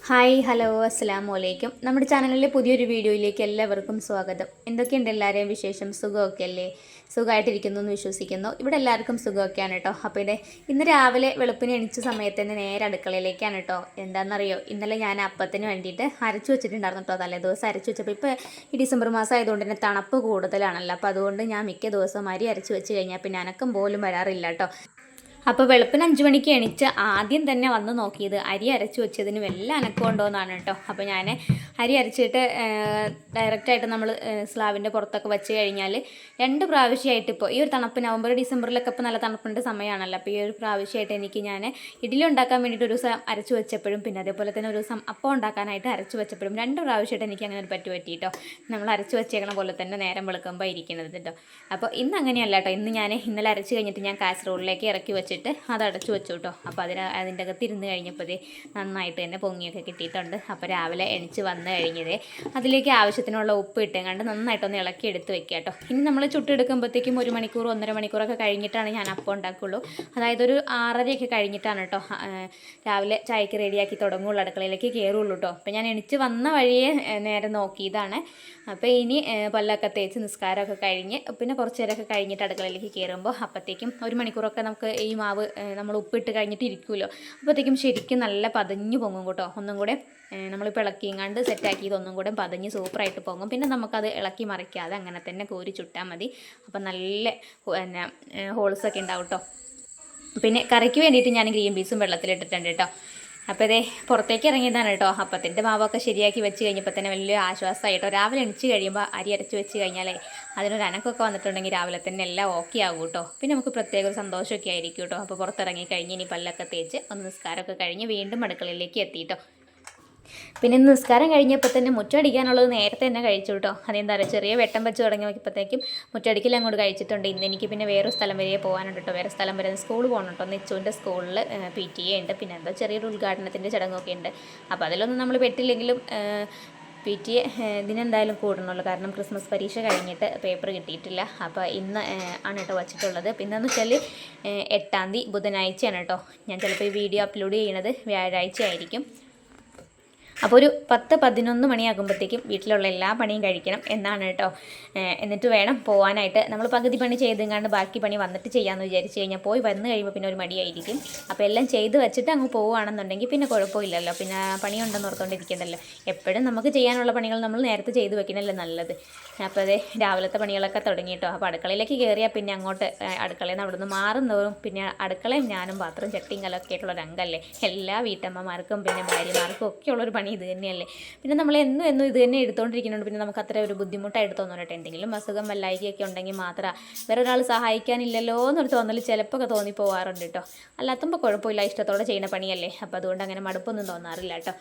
Hi hello അസ്സലാമു അലൈക്കും. നമ്മുടെ ചാനലിലെ പുതിയൊരു വീഡിയോയിലേക്ക് എല്ലാവർക്കും സ്വാഗതം. എന്തൊക്കെയുണ്ട് എല്ലാവരെയും വിശേഷം? സുഖമൊക്കെ അല്ലേ? സുഖമായിട്ടിരിക്കുന്നു എന്ന് വിശ്വസിക്കുന്നു. ഇവിടെ എല്ലാവർക്കും സുഖമൊക്കെയാണ് കേട്ടോ. അപ്പോൾ ഇന്ന് രാവിലെ വെളുപ്പിന് എണിച്ച സമയത്ത് തന്നെ നേരെ അടുക്കളയിലേക്കാണ് കേട്ടോ. എന്താണെന്നറിയോ, ഇന്നലെ ഞാൻ അപ്പത്തിന് വേണ്ടിയിട്ട് അരച്ചു വെച്ചിട്ടുണ്ടായിരുന്നു കേട്ടോ. തലേ ദിവസം അരച്ചു വെച്ചപ്പോൾ ഇപ്പോൾ ഈ ഡിസംബർ മാസം ആയതുകൊണ്ട് തന്നെ തണുപ്പ് കൂടുതലാണല്ലോ. അപ്പോൾ അതുകൊണ്ട് ഞാൻ മിക്ക ദിവസവും അരി അരച്ച് വെച്ച് കഴിഞ്ഞാൽ പിന്നെ അനക്കം പോലും വരാറില്ല കേട്ടോ. അപ്പോൾ വെളുപ്പിന് 5 മണിക്ക് എണീച്ച് ആദ്യം തന്നെ വന്ന് നോക്കിയത് അരി അരച്ച് വെച്ചതിന് വല്ല അനക്കം ഉണ്ടോ എന്നാണ് കേട്ടോ. അപ്പോൾ ഞാൻ അരി അരച്ചിട്ട് ഡയറക്റ്റായിട്ട് നമ്മൾ സ്ലാവിൻ്റെ പുറത്തൊക്കെ വെച്ച് കഴിഞ്ഞാൽ 2 പ്രാവശ്യമായിട്ട് ഇപ്പോൾ ഈ ഒരു തണുപ്പ് നവംബർ ഡിസംബറിലൊക്കെ ഇപ്പോൾ നല്ല തണുപ്പിൻ്റെ സമയമാണല്ലോ. അപ്പോൾ ഈ ഒരു പ്രാവശ്യമായിട്ട് എനിക്ക് ഞാൻ ഇഡ്ഡലി ഉണ്ടാക്കാൻ വേണ്ടിയിട്ട് ഒരു ദിവസം അരച്ച് വെച്ചപ്പോഴും പിന്നെ അതേപോലെ തന്നെ ഒരു ദിവസം അപ്പം ഉണ്ടാക്കാനായിട്ട് അരച്ച് വെച്ചപ്പോഴും 2 പ്രാവശ്യമായിട്ട് എനിക്ക് അങ്ങനെ ഒരു പറ്റിട്ടോ. നമ്മൾ അരച്ച് വെച്ചേക്കണ പോലെ തന്നെ നേരം വെളുക്കുമ്പോൾ ഇരിക്കുന്നത് കേട്ടോ. അപ്പോൾ ഇന്ന് അങ്ങനെയല്ല കേട്ടോ. ഇന്നലെ അരച്ച് കഴിഞ്ഞിട്ട് ഞാൻ കാസറോളിലേക്ക് ഇറക്കി വെച്ചിട്ട് അത് അടച്ചു വെച്ചു കേട്ടോ. അപ്പോൾ അതിൻ്റെ അകത്ത് ഇരുന്ന് കഴിഞ്ഞപ്പോൾ നന്നായിട്ട് തന്നെ പൊങ്ങിയൊക്കെ കിട്ടിയിട്ടുണ്ട്. അപ്പോൾ രാവിലെ എണിച്ച് വന്ന് കഴിഞ്ഞത് അതിലേക്ക് ആവശ്യത്തിനുള്ള ഉപ്പ് ഇട്ടുകൊണ്ട് നന്നായിട്ടൊന്ന് ഇളക്കി എടുത്ത് വെക്കുക കേട്ടോ. ഇനി നമ്മൾ ചുട്ടെടുക്കുമ്പോഴത്തേക്കും 1 മണിക്കൂർ 1.5 മണിക്കൂറൊക്കെ കഴിഞ്ഞിട്ടാണ് ഞാൻ അപ്പം ഉണ്ടാക്കുള്ളൂ. അതായത് ഒരു 6:30 കഴിഞ്ഞിട്ടാണ് കേട്ടോ രാവിലെ ചായക്ക് റെഡിയാക്കി തുടങ്ങുള്ളൂ, അടുക്കളയിലേക്ക് കയറുള്ളൂ കേട്ടോ. അപ്പോൾ ഞാൻ എണിച്ച് വന്ന വഴിയെ നേരെ നോക്കിയതാണ്. അപ്പോൾ ഇനി പല്ലൊക്കെ തേച്ച് നിസ്കാരമൊക്കെ കഴിഞ്ഞ് പിന്നെ കുറച്ച് നേരമൊക്കെ കഴിഞ്ഞിട്ട് അടുക്കളയിലേക്ക് കയറുമ്പോൾ അപ്പോഴത്തേക്കും 1 മണിക്കൂറൊക്കെ നമുക്ക് ഈ മാവ് നമ്മൾ ഉപ്പിട്ട് കഴിഞ്ഞിട്ട് ഇരിക്കുമല്ലോ. അപ്പോഴത്തേക്കും ശരിക്കും നല്ല പതഞ്ഞ് പൊങ്ങും കേട്ടോ. ഒന്നും കൂടെ നമ്മളിപ്പോൾ ഇളക്കിങ്ങാണ്ട് സെറ്റാക്കിയത് ഒന്നും കൂടെ പതഞ്ഞ് സൂപ്പറായിട്ട് പൊങ്ങും. പിന്നെ നമുക്കത് ഇളക്കി മറിക്കാതെ അങ്ങനെ തന്നെ കോരി ചുട്ടാൽ മതി. അപ്പം നല്ല പിന്നെ ഹോൾസൊക്കെ ഉണ്ടാവും കേട്ടോ. പിന്നെ കറിക്ക് വേണ്ടിയിട്ട് ഞാൻ ഗ്രീൻ പീസും വെള്ളത്തിലിട്ടിട്ടുണ്ട് കേട്ടോ. അപ്പോൾ പുറത്തേക്ക് ഇറങ്ങിയതാണ് കേട്ടോ. അപ്പത്തിൻ്റെ മാവൊക്കെ ശരിയാക്കി വെച്ച് കഴിഞ്ഞപ്പോൾ തന്നെ വലിയ ആശ്വാസമായിട്ടോ. രാവിലെ എണിച്ച് കഴിയുമ്പോൾ അരി അരച്ച് വെച്ച് കഴിഞ്ഞാലേ അതിനൊരു അനക്കൊക്കെ വന്നിട്ടുണ്ടെങ്കിൽ രാവിലെ തന്നെ എല്ലാം ഓക്കെ ആകും കേട്ടോ. പിന്നെ നമുക്ക് പ്രത്യേക ഒരു സന്തോഷമൊക്കെ ആയിരിക്കും കേട്ടോ. അപ്പോൾ പുറത്തിറങ്ങി കഴിഞ്ഞ് ഇനി പല്ലൊക്കെ തേച്ച് ഒന്ന് നിസ്കാരമൊക്കെ കഴിഞ്ഞ് വീണ്ടും അടുക്കളയിലേക്ക് എത്തിയിട്ടോ. പിന്നെ നിസ്കാരം കഴിഞ്ഞപ്പോൾ തന്നെ മുറ്റടിക്കാനുള്ളത് നേരത്തെ തന്നെ കഴിച്ചു കേട്ടോ. അതെന്താ പറയുക, ചെറിയ വെട്ടം വെച്ച് തുടങ്ങി നോക്കിയപ്പോഴത്തേക്കും മുറ്റടിക്കൽ അങ്ങോട്ട് കഴിച്ചിട്ടുണ്ട്. ഇന്ന് എനിക്ക് പിന്നെ വേറൊരു സ്ഥലം വരെ പോകാനുണ്ട് കേട്ടോ. വേറെ സ്ഥലം വരെ സ്കൂൾ പോകണം കേട്ടോ. നെച്ചുവിൻ്റെ സ്കൂളിൽ PTA ഉണ്ട്. പിന്നെ എന്താ ചെറിയൊരു ഉദ്ഘാടനത്തിൻ്റെ ചടങ്ങൊക്കെ ഉണ്ട്. അപ്പോൾ അതിലൊന്നും നമ്മൾ പെട്ടില്ലെങ്കിലും PTA ഇതിനെന്തായാലും കൂടണമല്ലോ. കാരണം ക്രിസ്മസ് പരീക്ഷ കഴിഞ്ഞിട്ട് പേപ്പർ കിട്ടിയിട്ടില്ല. അപ്പോൾ ഇന്ന് ആണ് കേട്ടോ വച്ചിട്ടുള്ളത്. പിന്നെന്ന് വെച്ചാൽ 8-ാം തീയതി ബുധനാഴ്ചയാണ് കേട്ടോ. ഞാൻ ചിലപ്പോൾ ഈ വീഡിയോ അപ്ലോഡ് ചെയ്യുന്നത് വ്യാഴാഴ്ച ആയിരിക്കും. അപ്പോൾ ഒരു 10-11 മണിയാകുമ്പോഴത്തേക്കും വീട്ടിലുള്ള എല്ലാ പണിയും കഴിക്കണം എന്നാണ് കേട്ടോ. എന്നിട്ട് വേണം പോകാനായിട്ട്. നമ്മൾ പകുതി പണി ചെയ്തെങ്ങാണ്ട് ബാക്കി പണി വന്നിട്ട് ചെയ്യാമെന്ന് വിചാരിച്ച് കഴിഞ്ഞാൽ പോയി വന്നു കഴിയുമ്പോൾ പിന്നെ ഒരു മടിയായിരിക്കും. അപ്പോൾ എല്ലാം ചെയ്ത് വെച്ചിട്ട് അങ്ങ് പോവുകയാണെന്നുണ്ടെങ്കിൽ പിന്നെ കുഴപ്പമില്ലല്ലോ. പിന്നെ പണിയുണ്ടെന്ന് ഓർത്തുകൊണ്ടിരിക്കേണ്ടല്ലോ. എപ്പോഴും നമുക്ക് ചെയ്യാനുള്ള പണികൾ നമ്മൾ നേരത്തെ ചെയ്ത് വെക്കണമല്ലോ നല്ലത്. അപ്പോൾ രാവിലത്തെ പണികളൊക്കെ തുടങ്ങി കേട്ടോ. അപ്പോൾ അടുക്കളയിലേക്ക് കയറിയാൽ പിന്നെ അങ്ങോട്ട് അടുക്കളയിൽ നിന്ന് അവിടെ നിന്ന് മാറുന്നവരും പിന്നെ അടുക്കളയും ഞാനും പാത്രം ചട്ടിയും കലമൊക്കെ ആയിട്ടുള്ള രംഗമല്ലേ. എല്ലാ വീട്ടമ്മമാർക്കും പിന്നെ ഭാര്യമാർക്കും ഒക്കെ ഉള്ളൊരു പണി ഇത് തന്നെയല്ലേ. പിന്നെ നമ്മൾ എന്നും ഇത് തന്നെ എടുത്തുകൊണ്ടിരിക്കുന്നുണ്ട്. പിന്നെ നമുക്ക് അത്ര ഒരു ബുദ്ധിമുട്ടായിട്ട് തോന്നട്ടെ. എന്തെങ്കിലും അസുഖം വല്ലായികയൊക്കെ ഉണ്ടെങ്കിൽ മാത്രം വേറെ ഒരാൾ സഹായിക്കാനില്ലല്ലോ എന്നൊരു തോന്നൽ ചിലപ്പോൾ തോന്നിപ്പോവാറുണ്ട് കേട്ടോ. അല്ലാത്തുമ്പോൾ കുഴപ്പമില്ല, ഇഷ്ടത്തോടെ ചെയ്യുന്ന പണിയല്ലേ. അപ്പോൾ അതുകൊണ്ട് അങ്ങനെ മടുപ്പൊന്നും തോന്നാറില്ല കേട്ടോ.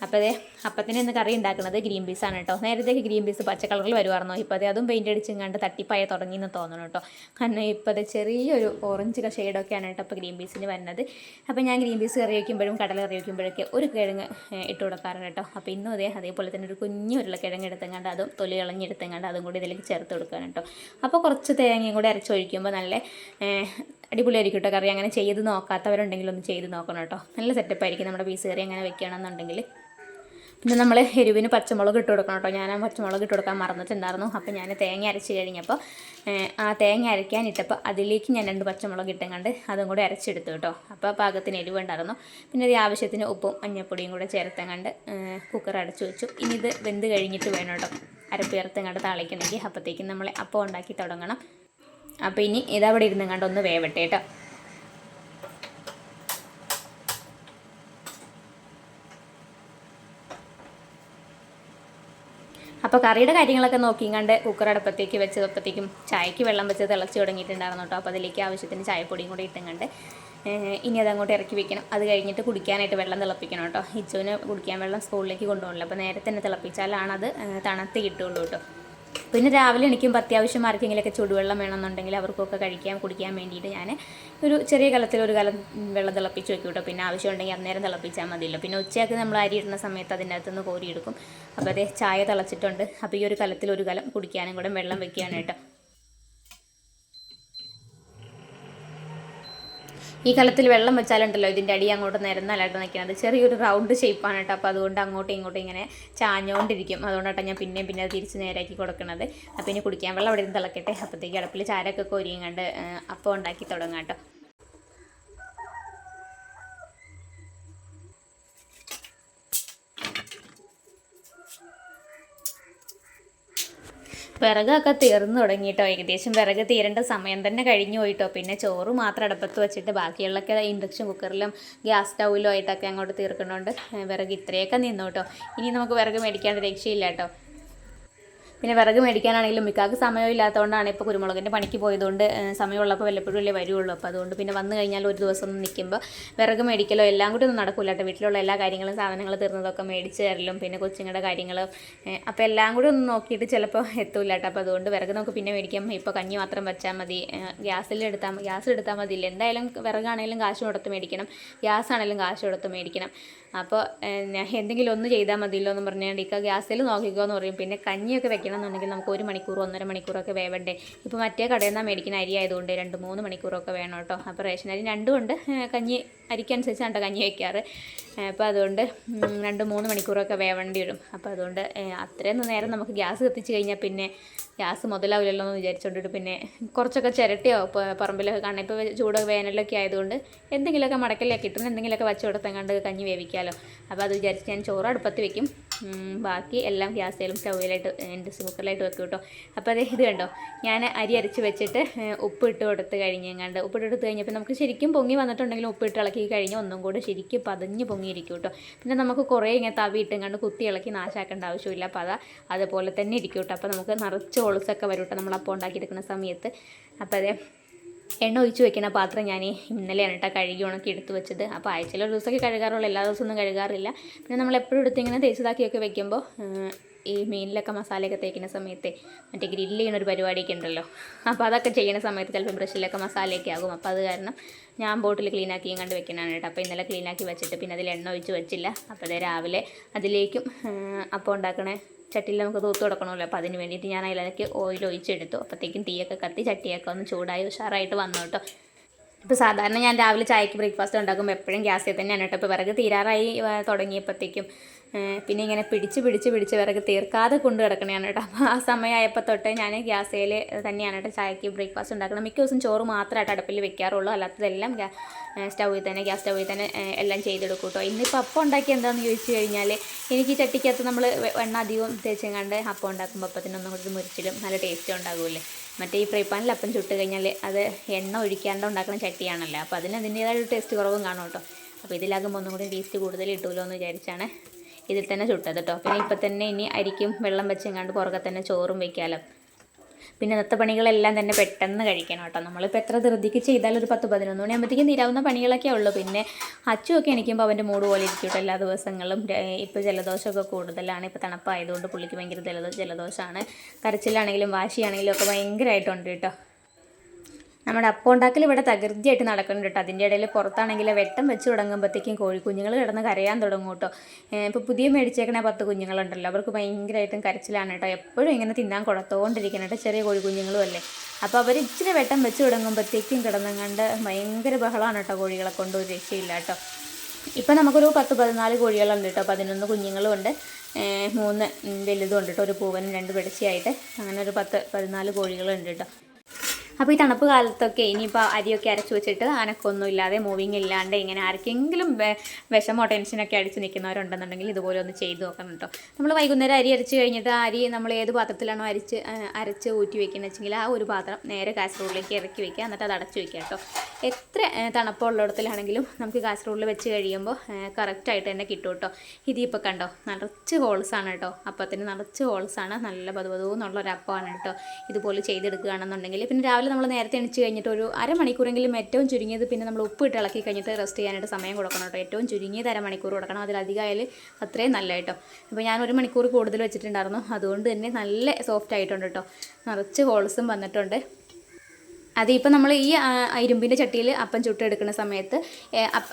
അപ്പോൾ അപ്പത്തിന് ഇന്ന് കറി ഉണ്ടാക്കുന്നത് ഗ്രീൻ പീസാണ് കേട്ടോ. നേരത്തേക്ക് ഗ്രീൻ പീസ് പച്ച കളറിൽ വരുമായിരുന്നു. ഇപ്പോൾ അതും പെയിൻ്റ് അടിച്ചിങ്ങാണ്ട് തട്ടിപ്പായ തുടങ്ങിയെന്ന് തോന്നണം കേട്ടോ. കാരണം ഇപ്പോൾ ചെറിയൊരു ഓറഞ്ച് ഷെയ്ഡൊക്കെയാണ് കേട്ടോ ഇപ്പോൾ ഗ്രീൻ പീസിന് വരുന്നത്. അപ്പോൾ ഞാൻ ഗ്രീൻ പീസ് കറി വയ്ക്കുമ്പോഴും കടല കറി വയ്ക്കുമ്പോഴൊക്കെ ഒരു കിഴങ്ങ് ഇട്ട് കൊടുക്കാറുണ്ട് കേട്ടോ. അപ്പോൾ ഇന്നും അതേപോലെ തന്നെ ഒരു കുഞ്ഞു ഉരുളക്കിഴങ്ങ് എടുത്തെങ്ങാണ്ട് അതും തൊലി കളഞ്ഞെടുത്തെങ്ങാണ്ട് അതും കൂടി ഇതിലേക്ക് ചേർത്ത് കൊടുക്കുകയാണ് കേട്ടോ. അപ്പോൾ കുറച്ച് തേങ്ങയും കൂടി അരച്ചൊഴിക്കുമ്പോൾ നല്ല അടിപൊളിയായിരിക്കും കേട്ടോ കറി. അങ്ങനെ ചെയ്ത് നോക്കാത്തവരുണ്ടെങ്കിൽ ഒന്ന് ചെയ്ത് നോക്കണം കേട്ടോ. നല്ല സെറ്റപ്പായിരിക്കും നമ്മുടെ പീസ് കറി അങ്ങനെ വെക്കുകയാണെന്നുണ്ടെങ്കിൽ. പിന്നെ നമ്മൾ എരിവിന് പച്ചമുളക് ഇട്ട് കൊടുക്കണം കേട്ടോ. ഞാൻ പച്ചമുളക് ഇട്ട് കൊടുക്കാൻ മറന്നിട്ടുണ്ടായിരുന്നു. അപ്പോൾ ഞാൻ തേങ്ങ അരച്ച് കഴിഞ്ഞപ്പോൾ ആ തേങ്ങ അരയ്ക്കാനിട്ടപ്പോൾ അതിലേക്ക് ഞാൻ 2 പച്ചമുളക് ഇട്ടെങ്ങാണ്ട് അതും കൂടെ അരച്ചെടുത്തു കേട്ടോ. അപ്പോൾ പാകത്തിന് എരിവുണ്ടായിരുന്നു. പിന്നെ ഇത് ആവശ്യത്തിന് ഉപ്പും മഞ്ഞൾപ്പൊടിയും കൂടെ ചേർത്തെങ്ങാണ്ട് കുക്കർ അടച്ചു വെച്ചു. ഇനി ഇത് വെന്ത് കഴിഞ്ഞിട്ട് വേണം കേട്ടോ അരപ്പ് ചേർത്തെങ്ങാണ്ട് താളിക്കണമെങ്കിൽ. അപ്പോഴത്തേക്കും നമ്മൾ അപ്പം ഉണ്ടാക്കി തുടങ്ങണം. അപ്പോൾ ഇനി ഇതവിടെ ഇരുന്നെങ്ങാണ്ട് ഒന്ന് വേവട്ടെ കേട്ടോ. അപ്പോൾ കറിയുടെ കാര്യങ്ങളൊക്കെ നോക്കിങ്ങാണ്ട് കുക്കർ അടുപ്പത്തേക്ക് വെച്ചപ്പോഴത്തേക്കും ചായക്ക് വെള്ളം വെച്ച് തിളച്ച് തുടങ്ങിയിട്ടുണ്ടായിരുന്നു കേട്ടോ. അപ്പോൾ അതിലേക്ക് ആവശ്യത്തിന് ചായപ്പൊടിയും കൂടി ഇട്ടുങ്ങണ്ട് ഇനി അതങ്ങോട്ട് ഇറക്കി വെക്കണം. അത് കഴിഞ്ഞിട്ട് കുടിക്കാനായിട്ട് വെള്ളം തിളപ്പിക്കണം കേട്ടോ. ഇച്ചുവിന് കുടിക്കാൻ വെള്ളം സ്കൂളിലേക്ക് കൊണ്ടുപോകണല്ലോ. അപ്പോൾ നേരത്തെ തന്നെ തിളപ്പിച്ചാലാണ് അത് തണുത്ത് കിട്ടുള്ളൂ കേട്ടോ. പിന്നെ രാവിലെ എണിക്കുമ്പോൾ അത്യാവശ്യം ആർക്കെങ്കിലുമൊക്കെ ചൂടുവെള്ളം വേണമെന്നുണ്ടെങ്കിൽ അവർക്കൊക്കെ കുടിക്കാൻ വേണ്ടിയിട്ട് ഞാൻ ഒരു ചെറിയ കലത്തിൽ ഒരു കലം വെള്ളം തിളപ്പിച്ച് വെക്കും കേട്ടോ. പിന്നെ ആവശ്യമുണ്ടെങ്കിൽ അന്നേരം തിളപ്പിച്ചാൽ മതിയല്ലോ. പിന്നെ ഉച്ചയ്ക്ക് നമ്മൾ അരി ഇടുന്ന സമയത്ത് അതിൻ്റെ അകത്തുനിന്ന് കോരിയെടുക്കും. അപ്പോൾ ചായ തിളച്ചിട്ടുണ്ട്. അപ്പോൾ ഈ ഒരു കലത്തിൽ ഒരു കലം കുടിക്കാനും കൂടെ വെള്ളം വെക്കുകയാണ് കേട്ടോ. ഈ കലത്തിൽ വെള്ളം വെച്ചാലുണ്ടല്ലോ ഇതിൻ്റെ അടി അങ്ങോട്ട് നിരന്നലായിട്ട് നിൽക്കുന്നത്. ചെറിയൊരു റൗണ്ട് ഷേപ്പാണ് കേട്ടോ. അപ്പോൾ അതുകൊണ്ട് അങ്ങോട്ടും ഇങ്ങോട്ടും ഇങ്ങനെ ചാഞ്ഞുകൊണ്ടിരിക്കും. അതുകൊണ്ടാണ് ഞാൻ പിന്നെ അത് തിരിച്ച് നേരാക്കി കൊടുക്കുന്നത്. അപ്പോൾ ഇനി കുടിക്കാൻ വെള്ളം അവിടെ നിന്ന് തിളക്കട്ടെ. അപ്പോഴത്തേക്ക് അടുപ്പിൽ ചാരൊക്കെ കോരിയും കണ്ട് അപ്പം ഉണ്ടാക്കി തുടങ്ങാം കേട്ടോ. വിറകൊക്കെ തീർന്നു തുടങ്ങിയിട്ടോ. ഏകദേശം വിറക് തീരേണ്ട സമയം തന്നെ കഴിഞ്ഞു പോയിട്ടോ. പിന്നെ ചോറ് മാത്രം അടുപ്പത്ത് വെച്ചിട്ട് ബാക്കിയുള്ളൊക്കെ ഇൻഡക്ഷൻ കുക്കറിലും ഗ്യാസ് സ്റ്റൗവിലും ആയിട്ടൊക്കെ അങ്ങോട്ട് തീർക്കുന്നുണ്ട്. വിറക് ഇത്രയൊക്കെ നിന്നു കേട്ടോ. ഇനി നമുക്ക് വിറക് മേടിക്കാണ്ട് രക്ഷയില്ല കേട്ടോ. പിന്നെ വിറക് മേടിക്കാനാണെങ്കിലും മിക്കാക്ക് സമയമില്ലാത്തതുകൊണ്ടാണ്. ഇപ്പോൾ കുരുമുളകിൻ്റെ പണിക്ക് പോയതുകൊണ്ട് സമയമുള്ളപ്പോൾ വല്ലപ്പോഴും അല്ലേ വരുള്ളൂ. അപ്പോൾ അതുകൊണ്ട് പിന്നെ വന്നു കഴിഞ്ഞാൽ ഒരു ദിവസം ഒന്ന് നിൽക്കുമ്പോൾ വിറക് മേടിക്കലോ എല്ലാം കൂടി ഒന്നും നടക്കില്ല കേട്ടോ. വീട്ടിലുള്ള എല്ലാ കാര്യങ്ങളും സാധനങ്ങൾ തീർന്നതൊക്കെ മേടിച്ച് തരലും പിന്നെ കൊച്ചുങ്ങളുടെ കാര്യങ്ങൾ അപ്പോൾ എല്ലാം കൂടി ഒന്ന് നോക്കിയിട്ട് ചിലപ്പോൾ എത്തൂല്ല കേട്ടോ. അപ്പോൾ അതുകൊണ്ട് വിറക് നമുക്ക് പിന്നെ മേടിക്കാം. ഇപ്പോൾ കഞ്ഞി മാത്രം വെച്ചാൽ മതി. ഗ്യാസ് എടുത്താൽ മതിയില്ല. എന്തായാലും വിറകാണെങ്കിലും കാശ് കൊടുത്ത് മേടിക്കണം, ഗ്യാസ് ആണെങ്കിലും കാശ് കൊടുത്ത് മേടിക്കണം. അപ്പോൾ എന്തെങ്കിലും ഒന്ന് ചെയ്താൽ മതിയല്ലോ എന്ന് പറഞ്ഞാൽ ഗ്യാസിൽ നോക്കിക്കോ എന്ന് പറയും. പിന്നെ കഞ്ഞിയൊക്കെ വെക്കണം എന്നുണ്ടെങ്കിൽ നമുക്ക് 1 മണിക്കൂർ 1.5 മണിക്കൂറൊക്കെ വേവണ്ടേ. ഇപ്പോൾ മറ്റേ കടയിൽ നിന്നാണ് മേടിക്കുന്ന അരി ആയതുകൊണ്ട് 2-3 മണിക്കൂറൊക്കെ വേണം കേട്ടോ. അപ്പോൾ റേഷൻ അരി 2 ഉണ്ട്. കഞ്ഞി അരിക്കനുസരിച്ചാണ് കേട്ടോ കഞ്ഞി വയ്ക്കാറ്. അപ്പോൾ അതുകൊണ്ട് 2-3 മണിക്കൂറൊക്കെ വേവേണ്ടി വരും. അപ്പോൾ അതുകൊണ്ട് അത്രയും നേരം നമുക്ക് ഗ്യാസ് കത്തിച്ച് കഴിഞ്ഞാൽ പിന്നെ ഗ്യാസ് മുതലാവില്ലല്ലോ എന്ന് വിചാരിച്ചുകൊണ്ടിട്ട് പിന്നെ കുറച്ചൊക്കെ ചിരട്ടിയോ പറമ്പിലൊക്കെ കാണാം. ഇപ്പോൾ ചൂട് വേനലൊക്കെ ആയതുകൊണ്ട് എന്തെങ്കിലുമൊക്കെ മടക്കലൊക്കെ കിട്ടുന്ന എന്തെങ്കിലുമൊക്കെ വച്ച് കൊടുത്തങ്ങാണ്ട് കഞ്ഞി വേവിക്കാമല്ലോ. അപ്പോൾ അത് വിചാരിച്ച് ഞാൻ ചോറ് അടുപ്പത്ത് വെക്കും. ബാക്കി എല്ലാം ഗ്യാസിലും സ്റ്റൗവിലായിട്ട് ഇൻഡക്ഷൻ കുക്കറിലായിട്ട് വെക്കും കേട്ടോ. അപ്പോൾ അതേ ഇത് കണ്ടോ, ഞാൻ അരി അരച്ച് വെച്ചിട്ട് ഉപ്പിട്ട് കൊടുത്ത് കഴിഞ്ഞെങ്ങാണ്ട് ഉപ്പിട്ട് കൊടുത്ത് കഴിഞ്ഞപ്പോൾ നമുക്ക് ശരിക്കും പൊങ്ങി വന്നിട്ടുണ്ടെങ്കിലും ഉപ്പിട്ട് ഇളക്കി കഴിഞ്ഞ് ഒന്നും കൂടെ ശരിക്കും പതഞ്ഞ് പൊങ്ങിയിരിക്കും കേട്ടോ. പിന്നെ നമുക്ക് കുറേ ഇങ്ങനെ തവി ഇട്ടുങ്ങാണ്ട് കുത്തി ഇളക്കി നാശാക്കേണ്ട ആവശ്യമില്ല. അപ്പോൾ അതുപോലെ തന്നെ ഇരിക്കും കേട്ടോ. അപ്പോൾ നമുക്ക് നിറച്ച് ഹോൾസൊക്കെ വരും കേട്ടോ നമ്മളപ്പോൾ ഉണ്ടാക്കിയെടുക്കുന്ന സമയത്ത്. അപ്പോൾ അതേ എണ്ണ ഒഴിച്ച് വെക്കുന്ന പാത്രം ഞാൻ ഇന്നലെയാണ് കേട്ടോ കഴുകി ഉണക്കി എടുത്ത് വെച്ചത്. അപ്പോൾ ആഴ്ചയിൽ ഒരു ദിവസമൊക്കെ കഴുകാറുള്ളൂ, എല്ലാ ദിവസമൊന്നും കഴുകാറില്ല. പിന്നെ നമ്മളെപ്പോഴും എടുത്ത് ഇങ്ങനെ തേച്ചതാക്കിയൊക്കെ വെക്കുമ്പോൾ ഈ മീനിലൊക്കെ മസാലയൊക്കെ തേക്കുന്ന സമയത്ത് മറ്റേ ഗ്രില്ല് ചെയ്യുന്നൊരു പരിപാടിയൊക്കെ ഉണ്ടല്ലോ. അപ്പോൾ അതൊക്കെ ചെയ്യുന്ന സമയത്ത് ചിലപ്പോൾ ബ്രഷിലൊക്കെ മസാലയൊക്കെ ആകും. അപ്പോൾ അത് കാരണം ഞാൻ ബോട്ടിൽ ക്ലീനാക്കിയും കണ്ട് വെക്കുന്നതാണ് കേട്ടോ. അപ്പോൾ ഇന്നലെ ക്ലീനാക്കി വെച്ചിട്ട് പിന്നെ അതിൽ എണ്ണ ഒഴിച്ച് വെച്ചില്ല. അപ്പോൾ അത് രാവിലെ അതിലേക്കും അപ്പോൾ ഉണ്ടാക്കണേ ചട്ടിയിൽ നമുക്ക് തൂത്ത് കൊടുക്കണമല്ലോ. അപ്പോൾ അതിന് വേണ്ടിയിട്ട് ഞാൻ അതിലേക്ക് ഓയിൽ ഒഴിച്ചെടുത്തു. അപ്പോഴത്തേക്കും തീയൊക്കെ കത്തി ചട്ടിയൊക്കെ ഒന്ന് ചൂടായി ഉഷാറായിട്ട് വന്നു കേട്ടോ. ഇപ്പോൾ സാധാരണ ഞാൻ രാവിലെ ചായക്ക് ബ്രേക്ക്ഫാസ്റ്റ് ഉണ്ടാക്കുമ്പോൾ എപ്പോഴും ഗ്യാസിൽ തന്നെയാണ് കേട്ടോ. ഇപ്പോൾ വിറക് തീരാറായി തുടങ്ങിയപ്പോഴത്തേക്കും പിന്നെ ഇങ്ങനെ പിടിച്ച് വിറക് തീർക്കാതെ കൊണ്ട് കിടക്കണതാണ് കേട്ടോ. അപ്പോൾ ആ സമയമായപ്പോൾ തൊട്ട് ഞാൻ ഗ്യാസേൽ തന്നെയാണ് കേട്ടോ ചായക്ക് ബ്രേക്ക്ഫാസ്റ്റ് ഉണ്ടാക്കണം. മിക്ക ദിവസം ചോറ് മാത്രമായിട്ട് അടുപ്പിൽ വെക്കാറുള്ളൂ. അല്ലാത്തതെല്ലാം ഗ്യാസ് സ്റ്റൗവിൽ തന്നെ എല്ലാം ചെയ്തെടുക്കും കേട്ടോ. ഇന്നിപ്പോൾ അപ്പം ഉണ്ടാക്കി എന്താണെന്ന് ചോദിച്ചു കഴിഞ്ഞാൽ എനിക്ക് ചട്ടിക്കകത്ത് നമ്മൾ എണ്ണ അധികം തേച്ചെങ്ങാണ്ട് അപ്പം ഉണ്ടാക്കുമ്പോൾ അപ്പത്തിനൊന്നും കൂടി മുരിച്ചിലും നല്ല ടേസ്റ്റ് ഉണ്ടാകുമല്ലേ. മറ്റേ ഈ ഫ്രൈ പാനിൽ അപ്പം ചുട്ട് കഴിഞ്ഞാൽ അത് എണ്ണ ഒഴിക്കാണ്ട് ഉണ്ടാക്കുന്ന ചട്ടിയാണല്ലോ. അപ്പോൾ അതിൻ്റേതായ ഒരു ടേസ്റ്റ് കുറവും കാണും കേട്ടോ. അപ്പോൾ ഇതിലാകുമ്പോൾ ഒന്നും കൂടി ടേസ്റ്റ് കൂടുതൽ കിട്ടുമല്ലോ എന്ന് വിചാരിച്ചാണ് ഇതിൽ തന്നെ ചുട്ടത് കേട്ടോ. പിന്നെ ഇപ്പം തന്നെ ഇനി അരിക്കും വെള്ളം വെച്ചെങ്ങാണ്ട് പുറകെ തന്നെ ചോറും വയ്ക്കാമല്ലോ. പിന്നെ ഇന്നത്തെ പണികളെല്ലാം തന്നെ പെട്ടെന്ന് കഴിക്കണം കേട്ടോ. നമ്മളിപ്പോൾ എത്ര ധൃതിക്ക് ചെയ്താലും ഒരു 10-11 മണിയാകുമ്പോഴത്തേക്കും തീരാവുന്ന പണികളൊക്കെ ഉള്ളൂ. പിന്നെ അച്ചുമൊക്കെ എണീക്കുമ്പോൾ അവൻ്റെ മൂഡ് പോലെ ഇരിക്കും കേട്ടോ എല്ലാ ദിവസങ്ങളും. ഇപ്പോൾ ജലദോഷമൊക്കെ കൂടുതലാണ്. ഇപ്പോൾ തണുപ്പായതുകൊണ്ട് പുള്ളിക്ക് ഭയങ്കര ജലദോഷമാണ്. കരച്ചിലാണെങ്കിലും വാശിയാണെങ്കിലും ഒക്കെ ഭയങ്കരമായിട്ടുണ്ട് കേട്ടോ. നമ്മുടെ അപ്പം ഉണ്ടാക്കൽ ഇവിടെ തകൃതിയായിട്ട് നടക്കുന്നുണ്ട് കേട്ടോ. അതിൻ്റെ ഇടയിൽ പുറത്താണെങ്കിൽ വെട്ടം വെച്ച് തുടങ്ങുമ്പോഴത്തേക്കും കോഴിക്കുഞ്ഞുങ്ങൾ കിടന്ന് കരയാൻ തുടങ്ങും കേട്ടോ. ഇപ്പോൾ പുതിയ മേടിച്ചേക്കണ 10 കുഞ്ഞുങ്ങളുണ്ടല്ലോ, അവർക്ക് ഭയങ്കരമായിട്ടും കരച്ചിലാണ് കേട്ടോ. എപ്പോഴും ഇങ്ങനെ തിന്നാൻ കൊടുത്തുകൊണ്ടിരിക്കണം കേട്ടോ, ചെറിയ കോഴിക്കുഞ്ഞുങ്ങളും അല്ലേ. അപ്പോൾ അവർ ഇച്ചിരി വെട്ടം വെച്ച് തുടങ്ങുമ്പോഴത്തേക്കും കിടന്നങ്ങാണ്ട് ഭയങ്കര ബഹളമാണ് കേട്ടോ. കോഴികളെ കൊണ്ട് ഒരു രക്ഷയില്ല കേട്ടോ. ഇപ്പോൾ നമുക്കൊരു 10-14 കോഴികളുണ്ട് കേട്ടോ. 11 കുഞ്ഞുങ്ങളും ഉണ്ട്, 3 വലുതും ഉണ്ട് കേട്ടോ. ഒരു പൂവനും 2 പിടച്ചിയായിട്ട് അങ്ങനെ ഒരു 10-14 കോഴികളുണ്ട് കേട്ടോ. അപ്പോൾ ഈ തണുപ്പ് കാലത്തൊക്കെ ഇനിയിപ്പോൾ അരിയൊക്കെ അരച്ച് വെച്ചിട്ട് അനക്കൊന്നും ഇല്ലാതെ മൂവിങ് ഇല്ലാണ്ട് ഇങ്ങനെ ആർക്കെങ്കിലും വിഷമോ ടെൻഷനൊക്കെ അടിച്ച് നിൽക്കുന്നവരുണ്ടെന്നുണ്ടെങ്കിൽ ഇതുപോലെ ഒന്ന് ചെയ്ത് നോക്കണം കേട്ടോ. നമ്മൾ വൈകുന്നേരം അരി അരച്ച് കഴിഞ്ഞിട്ട് ആ അരി നമ്മൾ ഏത് പാത്രത്തിലാണോ അരച്ച് ഊറ്റി വെക്കുന്നത് വെച്ചെങ്കിൽ ആ ഒരു പാത്രം നേരെ കാസറോളിലേക്ക് ഇറക്കി വെക്കുക, എന്നിട്ട് അത് അടച്ച് വെക്കുക കേട്ടോ. എത്ര തണുപ്പുള്ളിടത്തിലാണെങ്കിലും നമുക്ക് കാസറോളിൽ വെച്ച് കഴിയുമ്പോൾ കറക്റ്റായിട്ട് തന്നെ കിട്ടും കേട്ടോ. ഇതിപ്പോൾ കണ്ടോ നിറച്ച് ഹോൾസാണ് കേട്ടോ. അപ്പത്തിന് നിറച്ച് ഹോൾസാണ്, നല്ല പതുപതുന്നുള്ളൊരു അപ്പമാണ് കേട്ടോ. ഇതുപോലെ ചെയ്തെടുക്കുകയാണെന്നുണ്ടെങ്കിൽ പിന്നെ രാവിലെ നമ്മൾ നേരത്തെ എണിച്ച് കഴിഞ്ഞിട്ട് ഒരു അരമണിക്കൂറെങ്കിലും ഏറ്റവും ചുരുങ്ങിയത് പിന്നെ നമ്മൾ ഉപ്പിട്ട് ഇളക്കി കഴിഞ്ഞിട്ട് റെസ്റ്റ് ചെയ്യാനായിട്ട് സമയം കൊടുക്കണം കേട്ടോ. ഏറ്റവും ചുരുങ്ങിയത് അരമണിക്കൂർ കൊടുക്കണം, അതിലധികമായാൽ അത്രയും നല്ല കേട്ടോ. അപ്പോൾ ഞാൻ 1 മണിക്കൂർ കൂടുതൽ വെച്ചിട്ടുണ്ടായിരുന്നു, അതുകൊണ്ട് തന്നെ നല്ല സോഫ്റ്റ് ആയിട്ടുണ്ട് കേട്ടോ. നിറച്ച് ഹോൾസും വന്നിട്ടുണ്ട്. അതിപ്പോൾ നമ്മൾ ഈ ഇരുമ്പിൻ്റെ ചട്ടിയിൽ അപ്പം ചുട്ടെടുക്കുന്ന സമയത്ത്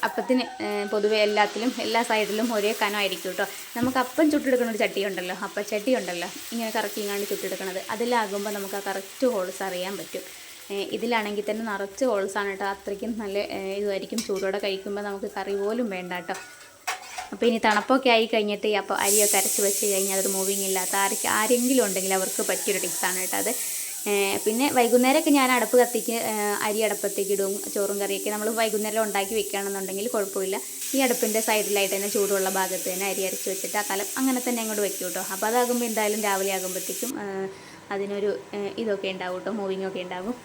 അപ്പത്തിന് പൊതുവെ എല്ലാ സൈഡിലും ഒരേ കനമായിരിക്കും കേട്ടോ. നമുക്ക് അപ്പം ചുട്ടെടുക്കുന്ന ഒരു ചട്ടി ഉണ്ടല്ലോ, അപ്പച്ചട്ടി ഉണ്ടല്ലോ, ഇങ്ങനെ കറക്കിങ്ങാണ്ട് ചുട്ടെടുക്കുന്നത്, അതിലാകുമ്പോൾ നമുക്ക് ആ കറക്റ്റ് ഹോൾസ് അറിയാൻ പറ്റും. ഇതിലാണെങ്കിൽ തന്നെ നിറച്ച് ഹോൾസാണ് കേട്ടോ. അത്രയ്ക്കും നല്ല ഇതുമായിരിക്കും. ചൂടോടെ കഴിക്കുമ്പോൾ നമുക്ക് കറി പോലും വേണ്ട കേട്ടോ. അപ്പോൾ ഇനി തണുപ്പൊക്കെ ആയി കഴിഞ്ഞിട്ട് അപ്പോൾ അരിയൊക്കെ അരച്ച് വെച്ച് കഴിഞ്ഞാൽ അതൊരു മൂവിങ് ഇല്ലാത്ത ആരെങ്കിലും ഉണ്ടെങ്കിൽ അവർക്ക് പറ്റിയൊരു ടിപ്സാണ് കേട്ടോ അത്. പിന്നെ വൈകുന്നേരമൊക്കെ ഞാൻ അരി അടുപ്പത്തേക്ക് ഇടും. ചോറും കറിയൊക്കെ നമ്മൾ വൈകുന്നേരം ഉണ്ടാക്കി വെക്കുകയാണെന്നുണ്ടെങ്കിൽ കുഴപ്പമില്ല. ഈ അടുപ്പിൻ്റെ സൈഡിലായിട്ട് തന്നെ ചൂടുള്ള ഭാഗത്ത് തന്നെ അരി അരച്ച് വെച്ചിട്ട് ആ കലം അങ്ങനെ തന്നെ അങ്ങോട്ട് വെക്കും കേട്ടോ. അപ്പോൾ അതാകുമ്പോൾ എന്തായാലും രാവിലെ ആകുമ്പോഴത്തേക്കും അതിനൊരു ഇതൊക്കെ ഉണ്ടാവും കേട്ടോ, മൂവിങ്ങൊക്കെ ഉണ്ടാകും.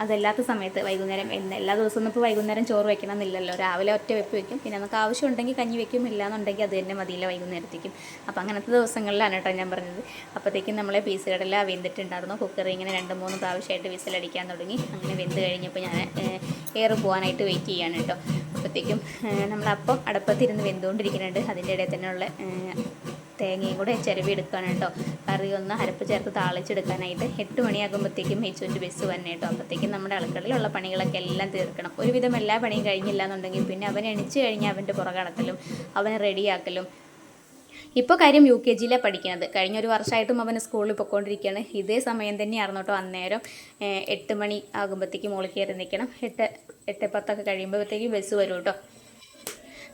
അതല്ലാത്ത സമയത്ത് വൈകുന്നേരം എല്ലാ ദിവസവും ഇപ്പോൾ വൈകുന്നേരം ചോറ് വെക്കണം എന്നില്ലല്ലോ. രാവിലെ ഒറ്റ വെപ്പ് വെക്കും. പിന്നെ നമുക്ക് ആവശ്യമുണ്ടെങ്കിൽ കഞ്ഞി വെക്കും, ഇല്ലാന്നുണ്ടെങ്കിൽ അത് തന്നെ മതിയില്ല വൈകുന്നേരത്തേക്കും. അപ്പോൾ അങ്ങനത്തെ ദിവസങ്ങളിലാണ് കേട്ടോ ഞാൻ പറഞ്ഞത്. അപ്പോഴത്തേക്കും നമ്മളെ പീസുകളെല്ലാം വെന്തിട്ടുണ്ടായിരുന്നു. കുക്കർ ഇങ്ങനെ 2-3 പ്രാവശ്യമായിട്ട് വിസിലടിക്കാൻ തുടങ്ങി. അങ്ങനെ വെന്ത് കഴിഞ്ഞപ്പോൾ ഞാൻ എയർ പോകാനായിട്ട് വെയിറ്റ് ചെയ്യാണ് കേട്ടോ. അപ്പോഴത്തേക്കും നമ്മളപ്പം അടുപ്പത്തിരുന്ന് വെന്തുകൊണ്ടിരിക്കുന്നുണ്ട്. അതിൻ്റെ ഇടയിൽ തന്നെയുള്ള തേങ്ങയും കൂടെ ചിരവി എടുക്കുകയാണ് കേട്ടോ. കറി ഒന്ന് അരപ്പ് ചേർത്ത് താളിച്ചെടുക്കാനായിട്ട് 8 മണിയാകുമ്പോഴത്തേക്കും മേച്ചുവിൻ്റെ ബസ് വന്നെ കേട്ടോ. അപ്പോഴത്തേക്കും നമ്മുടെ അടുക്കളയിലുള്ള പണികളൊക്കെ എല്ലാം തീർക്കണം. ഒരുവിധം എല്ലാ പണിയും കഴിഞ്ഞില്ല എന്നുണ്ടെങ്കിൽ പിന്നെ അവൻ എണിച്ച് കഴിഞ്ഞാൽ അവൻ്റെ പുറകടക്കലും അവനെ റെഡിയാക്കലും. ഇപ്പോൾ കാര്യം UKG പഠിക്കുന്നത്. കഴിഞ്ഞൊരു വർഷമായിട്ടും അവന് സ്കൂളിൽ പൊയ്ക്കൊണ്ടിരിക്കുകയാണ്. ഇതേ സമയം തന്നെയായിരുന്നു കേട്ടോ. അന്നേരം 8 മണി ആകുമ്പോഴത്തേക്കും മുകളിൽ കയറി നിൽക്കണം. 8-10 കഴിയുമ്പോഴത്തേക്കും ബസ് വരും കേട്ടോ.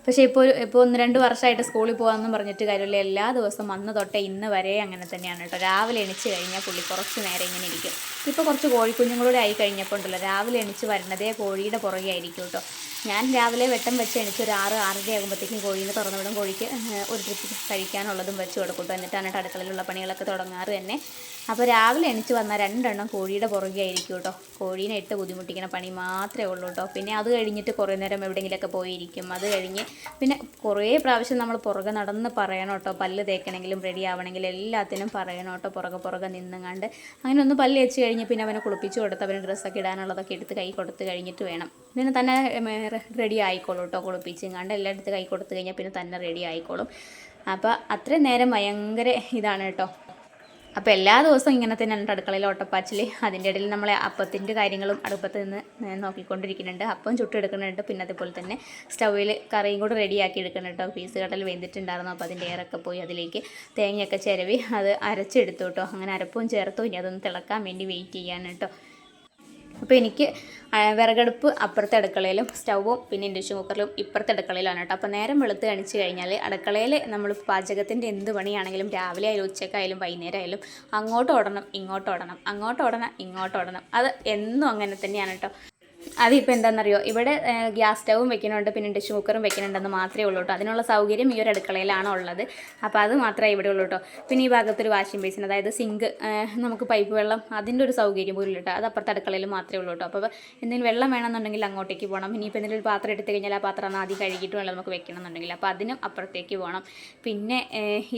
പക്ഷേ ഇപ്പോൾ 1-2 വർഷമായിട്ട് സ്കൂളിൽ പോകാമെന്നും പറഞ്ഞിട്ട് കാര്യമില്ല. എല്ലാ ദിവസവും അന്ന് തൊട്ടേ ഇന്ന് വരെ അങ്ങനെ തന്നെയാണ് കേട്ടോ. രാവിലെ എണിച്ച് കഴിഞ്ഞാൽ പുള്ളി കുറച്ച് നേരം ഇങ്ങനെ ഇരിക്കും. ഇപ്പോൾ കുറച്ച് കോഴിക്കുഞ്ഞുങ്ങളൂടെ ആയി കഴിഞ്ഞപ്പോൾ ഉണ്ടല്ലോ, രാവിലെ എണിച്ച് വരുന്നതേ കോഴിയുടെ പുറകെ ആയിരിക്കും കേട്ടോ. ഞാൻ രാവിലെ വെട്ടം വെച്ച് എണിച്ച് ഒരു 6-6:30 ആകുമ്പോഴത്തേക്കും കോഴീനെ തുറന്നു വിടും. കോഴിക്ക് ഒരു ട്രിപ്പ് കഴിക്കാനുള്ളതും വെച്ച് കൊടുക്കും. എന്നിട്ടാണ് അടുക്കളയിലുള്ള പണികളൊക്കെ തുടങ്ങാറ് തന്നെ. അപ്പോൾ രാവിലെ എണിച്ച് വന്നാൽ 2 എണ്ണം കോഴിയുടെ പുറകെ ആയിരിക്കും കേട്ടോ. കോഴീനെ ഇട്ട് ബുദ്ധിമുട്ടിക്കുന്ന പണി മാത്രമേ ഉള്ളൂ കേട്ടോ. പിന്നെ അത് കഴിഞ്ഞിട്ട് കുറേ നേരം എവിടെയെങ്കിലുമൊക്കെ പോയിരിക്കും. അത് കഴിഞ്ഞ് പിന്നെ കുറേ പ്രാവശ്യം നമ്മൾ പുറകെ നടന്ന് പറയണം കേട്ടോ. പല്ല് തേക്കണമെങ്കിലും റെഡി ആവണമെങ്കിലും എല്ലാത്തിനും പറയണം കേട്ടോ. പുറകെ നിന്നുങ്ങാണ്ട് അങ്ങനെ ഒന്ന് പല്ല് തേച്ച് കഴിഞ്ഞ് പിന്നെ അവനെ കുളിപ്പിച്ച് കൊടുത്ത് അവന് ഡ്രസ്സൊക്കെ ഇടാനുള്ളതൊക്കെ എടുത്ത് കൈ കൊടുത്ത് കഴിഞ്ഞിട്ട് വേണം. പിന്നെ തന്നെ റെഡി ആയിക്കോളും കേട്ടോ. കുളിപ്പിച്ചുങ്ങാണ്ട് എല്ലാം എടുത്ത് കൈ കൊടുത്ത് കഴിഞ്ഞാൽ പിന്നെ തന്നെ റെഡി ആയിക്കോളും. അപ്പോൾ അത്രയും നേരം ഭയങ്കര ഇതാണ് കേട്ടോ. അപ്പോൾ എല്ലാ ദിവസവും ഇങ്ങനെ തന്നെയാണ് അടുക്കളയിൽ ഓട്ടപ്പാച്ചിൽ. അതിൻ്റെ ഇടയിൽ നമ്മളെ അപ്പത്തിൻ്റെ കാര്യങ്ങളും അടുപ്പത്ത് നിന്ന് നോക്കിക്കൊണ്ടിരിക്കുന്നുണ്ട്. അപ്പം ചുട്ടെടുക്കുന്നുണ്ട്. പിന്നെ അതേപോലെ തന്നെ സ്റ്റൗവിൽ കറിയും കൂടെ റെഡിയാക്കി എടുക്കുന്നുണ്ട് കേട്ടോ. പീസ് കടൽ വെന്തിട്ടുണ്ടായിരുന്നു. അപ്പോൾ അതിൻ്റെ എയറൊക്കെ പോയി അതിലേക്ക് തേങ്ങയൊക്കെ ചിരവി അത് അരച്ചെടുത്തു കേട്ടോ. അങ്ങനെ അരപ്പും ചേർത്തു. ഇനി അതൊന്ന് തിളക്കാൻ വേണ്ടി വെയിറ്റ് ചെയ്യാൻ കേട്ടോ. അപ്പോൾ എനിക്ക് വിറകടുപ്പ് അപ്പുറത്തെ അടുക്കളയിലും സ്റ്റൗവും പിന്നെ ഇൻഡക്ഷൻ കുക്കറിലും ഇപ്പുറത്തെ അടുക്കളയിലാണ് കേട്ടോ. അപ്പോൾ നേരം വെളുത്ത് കാണിച്ച് കഴിഞ്ഞാൽ അടുക്കളയിൽ നമ്മൾ പാചകത്തിൻ്റെ എന്ത് പണിയാണെങ്കിലും രാവിലെ ആയാലും ഉച്ചക്കായാലും വൈകുന്നേരം ആയാലും അങ്ങോട്ട് ഓടണം ഇങ്ങോട്ട് ഓടണം, അങ്ങോട്ട് ഓടണം ഇങ്ങോട്ട് ഓടണം. അത് എന്നും അങ്ങനെ തന്നെയാണ് കേട്ടോ. അതിപ്പോൾ എന്താണെന്നറിയോ, ഇവിടെ ഗ്യാസ് സ്റ്റൗവും വെക്കുന്നുണ്ട്, പിന്നെ ഇൻഡക്ഷൻ കുക്കറും വെക്കുന്നുണ്ടെന്ന് മാത്രമേ ഉള്ളൂ കേട്ടോ. അതിനുള്ള സൗകര്യം ഈ ഒരു അടുക്കളയിലാണ് ഉള്ളത്. അപ്പോൾ അത് മാത്രമേ ഇവിടെ ഉള്ളൂ കേട്ടോ. പിന്നെ ഈ ഭാഗത്തൊരു വാഷിംഗ് ബേസിൻ, അതായത് സിങ്ക്, നമുക്ക് പൈപ്പ് വെള്ളം അതിൻ്റെ ഒരു സൗകര്യം പോലും കേട്ടോ. അത് അപ്പുറത്തെ അടുക്കളയിൽ മാത്രമേ ഉള്ളൂ കേട്ടോ. അപ്പോൾ എന്തെങ്കിലും വെള്ളം വേണമെന്നുണ്ടെങ്കിൽ അങ്ങോട്ടേക്ക് പോകണം. ഇനിയിപ്പോൾ എന്തെങ്കിലും ഒരു പാത്രം എടുത്തു കഴിഞ്ഞാൽ ആ പാത്രം ആദ്യം കഴുകിയിട്ട് വേണം നമുക്ക് വെക്കണമെന്നുണ്ടെങ്കിൽ. അപ്പോൾ അതിനും അപ്പുറത്തേക്ക് പോകണം. പിന്നെ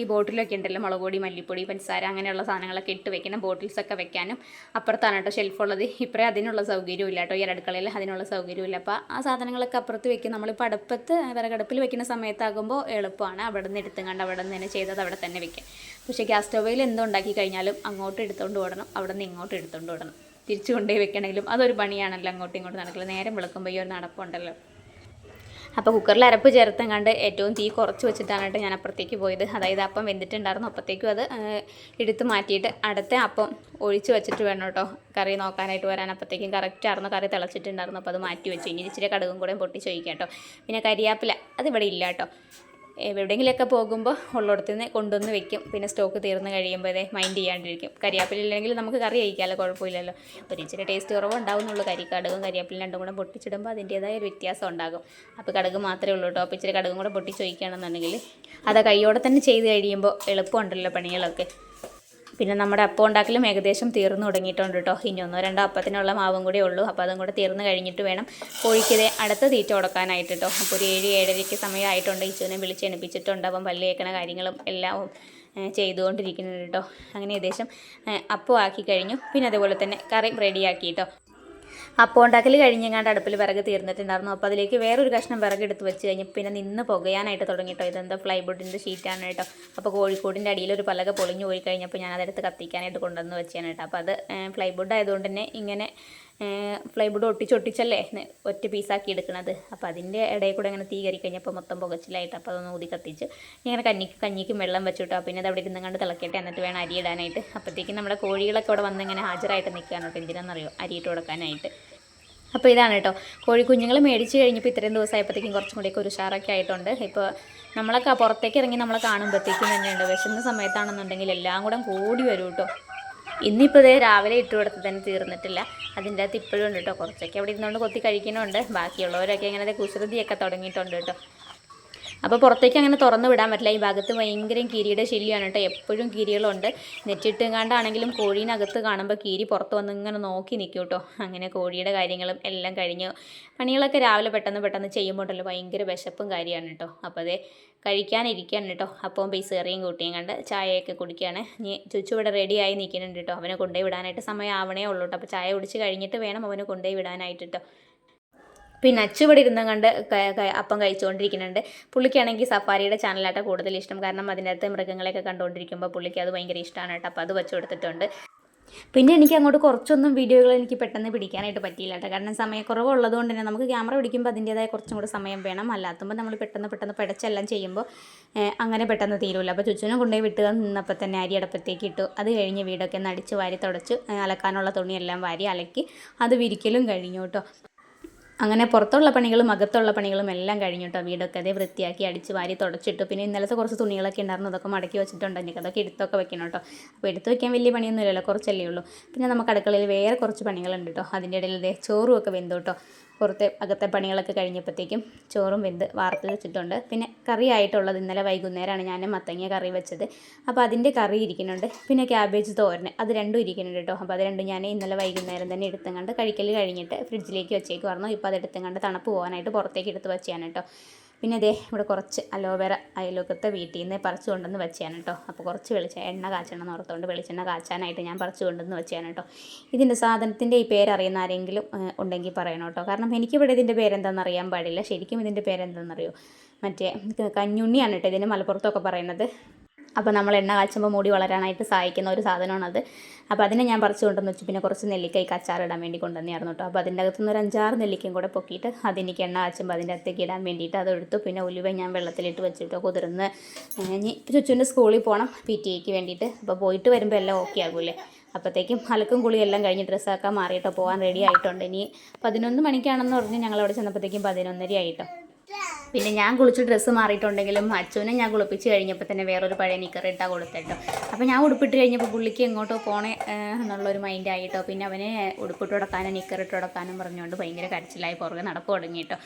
ഈ ബോട്ടിലൊക്കെ ഉണ്ടല്ലോ, മുളക് പൊടി, മല്ലിപ്പൊടി, പഞ്ചസാര അങ്ങനെയുള്ള സാധനങ്ങളൊക്കെ ഇട്ട് വെക്കണം. ബോട്ടിൽസൊക്കെ വെക്കാനും അപ്പുറത്താണ് കേട്ടോ ഷെൽഫുള്ളത്. ഇപ്പോഴേ അതിനുള്ള സൗകര്യം ഇല്ല കേട്ടോ. ഈ അടുക്കളയിൽ അതിനുള്ള സൗകര്യമില്ല. അപ്പോൾ ആ സാധനങ്ങളൊക്കെ അപ്പുറത്ത് വെക്കും. നമ്മളിപ്പോൾ വിറകടുപ്പിൽ വെക്കുന്ന സമയത്താകുമ്പോൾ എളുപ്പമാണ്. അവിടെ നിന്ന് എടുത്തുകൊണ്ട് അവിടെ നിന്ന് തന്നെ ചെയ്തത് അവിടെ തന്നെ വെക്കാം. പക്ഷേ ഗ്യാസ് സ്റ്റൗവിൽ എന്തുണ്ടാക്കി കഴിഞ്ഞാലും അങ്ങോട്ട് എടുത്തുകൊണ്ട് ഓടണം, അവിടെ നിന്ന് ഇങ്ങോട്ട് എടുത്തുകൊണ്ട് ഓടണം. തിരിച്ചു കൊണ്ടുപോയി വെക്കണമെങ്കിലും അതൊരു പണിയാണല്ലോ. അങ്ങോട്ടും ഇങ്ങോട്ടും നടക്കില്ല. നേരം വിളക്കുമ്പോൾ ഈ ഒരു നടപ്പുണ്ടല്ലോ. അപ്പോൾ കുക്കറിൽ അരപ്പ് ചേർത്തും കണ്ട് ഏറ്റവും തീ കുറച്ച് വെച്ചിട്ടാണ് കേട്ടോ ഞാൻ അപ്പുറത്തേക്ക് പോയത്. അതായത് അപ്പം വെന്തിട്ടുണ്ടായിരുന്നു. അപ്പോഴത്തേക്കും അത് എടുത്ത് മാറ്റിയിട്ട് അടുത്ത അപ്പം ഒഴിച്ച് വെച്ചിട്ട് വേണം കേട്ടോ കറി നോക്കാനായിട്ട് വരാൻ. അപ്പോഴത്തേക്കും കറക്റ്റായിരുന്നു, കറി തിളച്ചിട്ടുണ്ടായിരുന്നു. അപ്പോൾ അത് മാറ്റി വെച്ചു. ഇനി ഇച്ചിരി കടുകും കൂടെ പൊട്ടിച്ച് ഒഴിക്കാം കേട്ടോ. പിന്നെ കരിയാപ്പില അതിവിടെ ഇല്ല കേട്ടോ. എവിടെയെങ്കിലുമൊക്കെ പോകുമ്പോൾ ഉള്ളിടത്തു നിന്ന് കൊണ്ടുവന്ന് വെക്കും. പിന്നെ സ്റ്റോക്ക് തീർന്ന് കഴിയുമ്പോൾ മൈൻഡ് ചെയ്യാണ്ടിരിക്കും. കരിയാപ്പിലില്ലെങ്കിൽ നമുക്ക് കറി കഴിക്കാമല്ലോ, കുഴപ്പമില്ലല്ലോ. ഒരു ഇച്ചിരി ടേസ്റ്റ് കുറവുണ്ടാവുന്നുള്ളൂ. കടുകും കരിയാപ്പിലും രണ്ടും കൂടെ പൊട്ടിച്ചിടുമ്പോൾ അതിൻ്റേതായ ഒരു വ്യത്യാസം ഉണ്ടാകും. അപ്പോൾ കടുക് മാത്രമേ ഉള്ളൂ കേട്ടോ. അപ്പോൾ ഇച്ചിരി കടുകും കൂടെ പൊട്ടിച്ച് ഒഴിക്കുകയാണെന്നുണ്ടെങ്കിൽ അത് കൈയോടെ തന്നെ ചെയ്ത് കഴിയുമ്പോൾ എളുപ്പമുണ്ടല്ലോ പണികളൊക്കെ. പിന്നെ നമ്മുടെ അപ്പം ഉണ്ടാക്കലും ഏകദേശം തീർന്നു തുടങ്ങിയിട്ടുണ്ട് കേട്ടോ. ഇനി 1-2 അപ്പത്തിനുള്ള മാവും കൂടെ ഉള്ളൂ. അപ്പോൾ അതും കൂടെ തീർന്ന് കഴിഞ്ഞിട്ട് വേണം കോഴിക്കിതേ അടുത്ത തീറ്റ കൊടുക്കാനായിട്ട് കേട്ടോ. അപ്പോൾ ഒരു 7-7:30 സമയമായിട്ടുണ്ട്. ഈച്ചോനെ വിളിച്ച് എണിപ്പിച്ചിട്ടുണ്ട്. അപ്പം പല്ല് കേൾക്കണ കാര്യങ്ങളും എല്ലാം ചെയ്തുകൊണ്ടിരിക്കുന്നുണ്ട് കേട്ടോ. അങ്ങനെ ഏകദേശം അപ്പം ആക്കി കഴിഞ്ഞു. പിന്നെ അതേപോലെ തന്നെ കറി റെഡിയാക്കി കേട്ടോ. അപ്പം ഉണ്ടാക്കൽ കഴിഞ്ഞെങ്ങാണ്ട് അടുപ്പിൽ വിറക് തീർന്നിട്ടുണ്ടായിരുന്നു. അപ്പോൾ അതിലേക്ക് വേറൊരു കഷ്ണം വിറക് എടുത്ത് വെച്ച് കഴിഞ്ഞ് പിന്നെ നിന്ന് പുകയാനായിട്ട് തുടങ്ങി കേട്ടോ. ഇതെന്താ പ്ലൈവുഡിൻ്റെ ഷീറ്റാണ് കേട്ടോ. അപ്പോൾ കോഴിക്കോടിൻ്റെ അടിയിലൊരു പലക പൊളിഞ്ഞു പോയി കഴിഞ്ഞപ്പോൾ ഞാൻ അതെടുത്ത് കത്തിക്കാനായിട്ട് കൊണ്ടുവന്ന് വെച്ചാണ് കേട്ടോ. അപ്പോൾ അത് പ്ലൈവുഡ് ആയതുകൊണ്ട് തന്നെ ഇങ്ങനെ ഫ്ലൈവുഡ് ഒട്ടിച്ചൊട്ടിച്ചല്ലേ ഒറ്റ പീസാക്കി എടുക്കുന്നത്. അപ്പോൾ അതിൻ്റെ ഇടയിൽ കൂടെ അങ്ങനെ തീ കയറി കഴിഞ്ഞപ്പോൾ മൊത്തം പുകച്ചിലായിട്ട് അപ്പോൾ അതൊന്ന് ഊതി കത്തിച്ച് ഇങ്ങനെ കഞ്ഞിക്കും വെള്ളം വെച്ചിട്ടോ. പിന്നെ അത് അവിടെ ഇരുന്ന് കണ്ട് തിളക്കട്ടെ, എന്നിട്ട് വേണം അരി ഇടാനായിട്ട്. അപ്പോഴത്തേക്കും നമ്മുടെ കോഴികളൊക്കെ അവിടെ വന്ന് ഇങ്ങനെ ഹാജരായിട്ട് നിൽക്കുകയാണ് കേട്ടോ. എന്തിനാണെന്നറിയോ? അരിയിട്ട് കൊടുക്കാനായിട്ട്. അപ്പോൾ ഇതാണ് കേട്ടോ കോഴി കുഞ്ഞുങ്ങൾ മേടിച്ച് കഴിഞ്ഞപ്പോൾ ഇത്രയും ദിവസമായപ്പോഴത്തേക്കും കുറച്ചും കൂടിയൊക്കെ ഒരു ഉഷാറൊക്കെ ആയിട്ടുണ്ട്. ഇപ്പോൾ നമ്മളൊക്കെ പുറത്തേക്ക് ഇറങ്ങി നമ്മളെ കാണുമ്പോഴത്തേക്കും തന്നെയുണ്ട് വിശന്ന സമയത്താണെന്നുണ്ടെങ്കിൽ എല്ലാം കൂടെ കൂടി വരും കേട്ടോ. ഇന്നിപ്പോൾ ഇതേ രാവിലെ ഇട്ട് കൊടുത്ത് തന്നെ തീർന്നിട്ടില്ല. അതിൻ്റെ അകത്ത് ഇപ്പോഴും ഉണ്ട് കേട്ടോ. കുറച്ചൊക്കെ അവിടെ ഇരുന്നുകൊണ്ട് കൊത്തി കഴിക്കണമുണ്ട്. ബാക്കിയുള്ളവരൊക്കെ ഇങ്ങനെ കുസൃതിയൊക്കെ തുടങ്ങിയിട്ടുണ്ട് കേട്ടോ. അപ്പോൾ പുറത്തേക്ക് അങ്ങനെ തുറന്ന് വിടാൻ പറ്റില്ല. ഈ ഭാഗത്ത് ഭയങ്കര കീരിയുടെ ശല്യമാണ് കേട്ടോ. എപ്പോഴും കീരികളുണ്ട്. നെറ്റിട്ടുങ്ങാണ്ടാണെങ്കിലും കോഴീനകത്ത് കാണുമ്പോൾ കീരി പുറത്ത് വന്ന് ഇങ്ങനെ നോക്കി നിൽക്കും കേട്ടോ. അങ്ങനെ കോഴിയുടെ കാര്യങ്ങളും എല്ലാം കഴിഞ്ഞു. പണികളൊക്കെ രാവിലെ പെട്ടെന്ന് ചെയ്യുമ്പോഴല്ലോ ഭയങ്കര വിശപ്പും കാര്യമാണ് കേട്ടോ. അപ്പോൾ അതേ കഴിക്കാനിരിക്കുകയാണ് കേട്ടോ. അപ്പം പൈസ കറിയും കൂട്ടിയും കണ്ട് ചായയൊക്കെ കുടിക്കുകയാണ്. ഇനി ചുച്ചു ഇവിടെ റെഡിയായി നിൽക്കുന്നുണ്ട് കേട്ടോ. അവനെ കൊണ്ടുപോയി വിടാനായിട്ട് സമയം ആവണേ ഉള്ളൂ കേട്ടോ. അപ്പോൾ ചായ കുടിച്ച് കഴിഞ്ഞിട്ട് വേണം അവനെ കൊണ്ടുപോയി വിടാനായിട്ട് കേട്ടോ. പിന്നെ അച്ചു ഇവിടെ ഇരുന്ന് കണ്ട് അപ്പം കഴിച്ചുകൊണ്ടിരിക്കുന്നുണ്ട്. പുള്ളിക്കാണെങ്കിൽ സഫാരിയുടെ ചാനലായിട്ട് കൂടുതൽ ഇഷ്ടം. കാരണം അതിൻ്റെ അകത്ത് മൃഗങ്ങളെയൊക്കെ കണ്ടുകൊണ്ടിരിക്കുമ്പോൾ പുള്ളിക്ക് അത് ഭയങ്കര ഇഷ്ടമാണ് കേട്ടോ. അപ്പോൾ അത് വെച്ച് കൊടുത്തിട്ടുണ്ട്. പിന്നെ എനിക്ക് അങ്ങോട്ട് കുറച്ചൊന്നും വീഡിയോകൾ എനിക്ക് പെട്ടെന്ന് പിടിക്കാനായിട്ട് പറ്റിയില്ല കേട്ടോ. കാരണം സമയക്കുറവുള്ളത് കൊണ്ട് തന്നെ നമുക്ക് ക്യാമറ പിടിക്കുമ്പോൾ അതിൻ്റേതായ കുറച്ചും കൂടി സമയം വേണം. അല്ലാത്തുമ്പോൾ നമ്മൾ പെട്ടെന്ന് പിടച്ചെല്ലാം ചെയ്യുമ്പോൾ അങ്ങനെ പെട്ടെന്ന് തീരുമല്ലോ. അപ്പോൾ ചുച്ചുവിനെ കൊണ്ടുപോയി വിട്ട് നിന്നപ്പോൾ തന്നെ അരി അടപ്പത്തേക്ക് ഇട്ടു. അത് കഴിഞ്ഞ് വീടൊക്കെ ഒന്ന് അടിച്ച് വാരി തുടച്ച് അലക്കാനുള്ള തുണിയെല്ലാം വാരി അലക്കി അത് വിരിക്കലും കഴിഞ്ഞു കേട്ടോ. അങ്ങനെ പുറത്തുള്ള പണികളും അകത്തുള്ള പണികളും എല്ലാം കഴിഞ്ഞു കേട്ടോ. വീടൊക്കെ അതേ വൃത്തിയാക്കി അടിച്ച് വാരി തുടച്ചിട്ടു. പിന്നെ ഇന്നലത്തെ കുറച്ച് തുണികളൊക്കെ ഉണ്ടായിരുന്നു, അതൊക്കെ മടക്കി വെച്ചിട്ടുണ്ട്. എനിക്ക് അതൊക്കെ എടുത്തൊക്കെ വെക്കണം കേട്ടോ. അപ്പോൾ എടുത്ത് വെക്കാൻ വലിയ പണിയൊന്നും ഇല്ലല്ലോ, കുറച്ചല്ലേ ഉള്ളൂ. പിന്നെ നമുക്ക് അടുക്കളയിൽ വേറെ കുറച്ച് പണികളുണ്ട് കേട്ടോ. അതിൻ്റെ ഇടയിൽ ഇതേ ചോറും ഒക്കെ വെന്തു കേട്ടോ. പുറത്തെ അകത്തെ പണികളൊക്കെ കഴിഞ്ഞപ്പോഴത്തേക്കും ചോറും വെന്ത് വാർത്ത് വെച്ചിട്ടുണ്ട്. പിന്നെ കറി ആയിട്ടുള്ളത് ഇന്നലെ വൈകുന്നേരമാണ് ഞാൻ മത്തങ്ങ കറി വെച്ചത്. അപ്പോൾ അതിൻ്റെ കറി ഇരിക്കുന്നുണ്ട്. പിന്നെ ക്യാബേജ് തോരന് അത് രണ്ടും ഇരിക്കുന്നുണ്ട് കേട്ടോ. അപ്പോൾ അത് രണ്ടും ഞാൻ ഇന്നലെ വൈകുന്നേരം തന്നെ എടുത്തുകൊണ്ട് കഴിക്കൽ കഴിഞ്ഞിട്ട് ഫ്രിഡ്ജിലേക്ക് വെച്ചേക്ക് പറഞ്ഞു. ഇപ്പോൾ അത് എടുത്തുകൊണ്ട് തണുപ്പ് പോകാനായിട്ട് പുറത്തേക്ക് എടുത്ത് വെച്ചാണ് കേട്ടോ. പിന്നെ ഇതേ ഇവിടെ കുറച്ച് അലോവേറ അയലോക്കത്തെ വീട്ടിൽ നിന്ന് പറിച്ചു കൊണ്ടുവന്ന് വെച്ചാണ് കേട്ടോ. അപ്പോൾ കുറച്ച് എണ്ണ കാച്ചണം എന്ന് ഓർത്തുകൊണ്ട് വെളിച്ചെണ്ണ കാച്ചാനായിട്ട് ഞാൻ പറിച്ചു കൊണ്ടുവന്ന് വെച്ചാണ് കേട്ടോ. ഇതിൻ്റെ സാധനത്തിൻ്റെ ഈ പേരറിയുന്ന ആരെങ്കിലും ഉണ്ടെങ്കിൽ പറയണം കേട്ടോ. കാരണം എനിക്കിവിടെ ഇതിൻ്റെ പേരെന്താണെന്ന് അറിയാൻ പാടില്ല. ശരിക്കും ഇതിൻ്റെ പേരെന്താണെന്നറിയോ? മറ്റേ കഞ്ഞുണ്ണിയാണ് കേട്ടോ ഇതിന് മലപ്പുറത്തൊക്കെ പറയുന്നത്. അപ്പോൾ നമ്മൾ എണ്ണ കാച്ചുമ്പോൾ മുടി വളരാനായിട്ട് സഹായിക്കുന്ന ഒരു സാധനമാണത്. അപ്പോൾ അതിനെ ഞാൻ പറിച്ചു കൊണ്ടുവന്ന് വെച്ചു. പിന്നെ കുറച്ച് നെല്ലിക്കൈക്ക് അച്ചാറിടാൻ വേണ്ടി കൊണ്ടുവന്നായിരുന്നു കേട്ടോ. അപ്പോൾ അതിൻ്റെ അകത്തുനിന്ന് ഒരു 5-6 നെല്ലിക്കയും കൂടെ പൊക്കിയിട്ട് അതെനിക്ക് എണ്ണ കാച്ചുമ്പോൾ അതിൻ്റെ അകത്തേക്ക് ഇടാൻ വേണ്ടിയിട്ട് അതെടുത്തു. പിന്നെ ഉലുവ ഞാൻ വെള്ളത്തിലിട്ട് വെച്ചിട്ടോ കുതിർന്ന് ഇനി ചുച്ചുവിൻ്റെ സ്കൂളിൽ പോകണം PTA വേണ്ടിയിട്ട്. അപ്പോൾ പോയിട്ട് വരുമ്പോൾ എല്ലാം ഓക്കെ ആകൂലേ. അപ്പോഴത്തേക്കും അലക്കും കുളിയും എല്ലാം കഴിഞ്ഞ് ഡ്രസ്സൊക്കെ മാറിയിട്ടോ പോകാൻ റെഡി ആയിട്ടുണ്ട്. ഇനി 11 മണിക്കാണെന്ന് പറഞ്ഞ് ഞങ്ങളവിടെ ചെന്നപ്പോഴത്തേക്കും 11:30 ആയിട്ടോ. പിന്നെ ഞാൻ കുളിച്ച് ഡ്രസ്സ് മാറിയിട്ടുണ്ടെങ്കിലും അച്ചുവിനെ ഞാൻ കുളിപ്പിച്ച് കഴിഞ്ഞപ്പോൾ തന്നെ വേറൊരു പഴയ നിക്കറിട്ടാണ് കൊടുത്തിട്ടോ. അപ്പോൾ ഞാൻ ഉടുപ്പിട്ട് കഴിഞ്ഞപ്പോൾ പുള്ളിക്ക് എങ്ങോട്ടോ പോണേ എന്നുള്ളൊരു മൈൻഡായിട്ടോ. പിന്നെ അവനെ ഉടുപ്പിട്ട് കൊടുക്കാനും നിക്കറിട്ട് കൊടുക്കാനും പറഞ്ഞുകൊണ്ട് ഭയങ്കര കരച്ചിലായി പുറകെ നടപ്പ് തുടങ്ങിയിട്ടോ.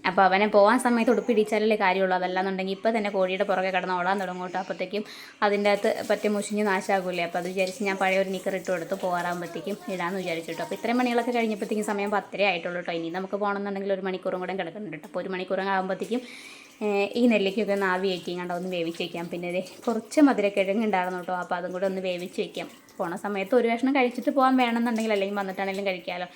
അപ്പോൾ അവനെ പോകാൻ സമയത്ത് ഉടുപ്പിടിച്ചാലല്ലേ കാര്യമുള്ളൂ. അതല്ലാന്നുണ്ടെങ്കിൽ ഇപ്പോൾ തന്നെ കോഴിയുടെ പുറകെ കിടന്ന് ഓടാൻ തുടങ്ങും കേട്ടോ. അപ്പോഴത്തേക്കും അതിൻ്റെ അകത്ത് പറ്റി മുഷിഞ്ഞ് നാശമാകൂലേ. അപ്പോൾ അത് വിചാരിച്ച് ഞാൻ പഴയ ഒരു നിക്കറിട്ട് കൊടുത്ത് പോകാറാകുമ്പോഴത്തേക്കും ഇടാമെന്ന് വിചാരിച്ചിട്ടോ. അപ്പോൾ ഇത്രയും മണികളൊക്കെ കഴിഞ്ഞപ്പോഴത്തേക്കും സമയം 10 ആയിട്ടുള്ളൂ കേട്ടോ. ഇനി നമുക്ക് പോകണമെന്നുണ്ടെങ്കിൽ 1 മണിക്കൂറും കൂടെ കിടക്കുന്നുണ്ട് കേട്ടോ. അപ്പോൾ 1 മണിക്കൂറും ആകുമ്പോഴത്തേക്കും ഈ നെല്ലിക്കൊക്കെ ഒന്ന് ആവി കയറ്റി കണ്ടോ ഒന്ന് വേവിച്ച് വയ്ക്കാം. പിന്നെ ഇത് കുറച്ച് മധുരക്കിഴങ്ങ് ഉണ്ടായിരുന്നു കേട്ടോ. അപ്പോൾ അതും കൂടെ ഒന്ന് വേവിച്ച് വയ്ക്കാം. പോണ സമയത്ത് ഒരു കഷ്ണം കഴിച്ചിട്ട് പോകാൻ വേണമെന്നുണ്ടെങ്കിൽ അല്ലെങ്കിൽ വന്നിട്ടാണെങ്കിലും കഴിക്കാമല്ലോ.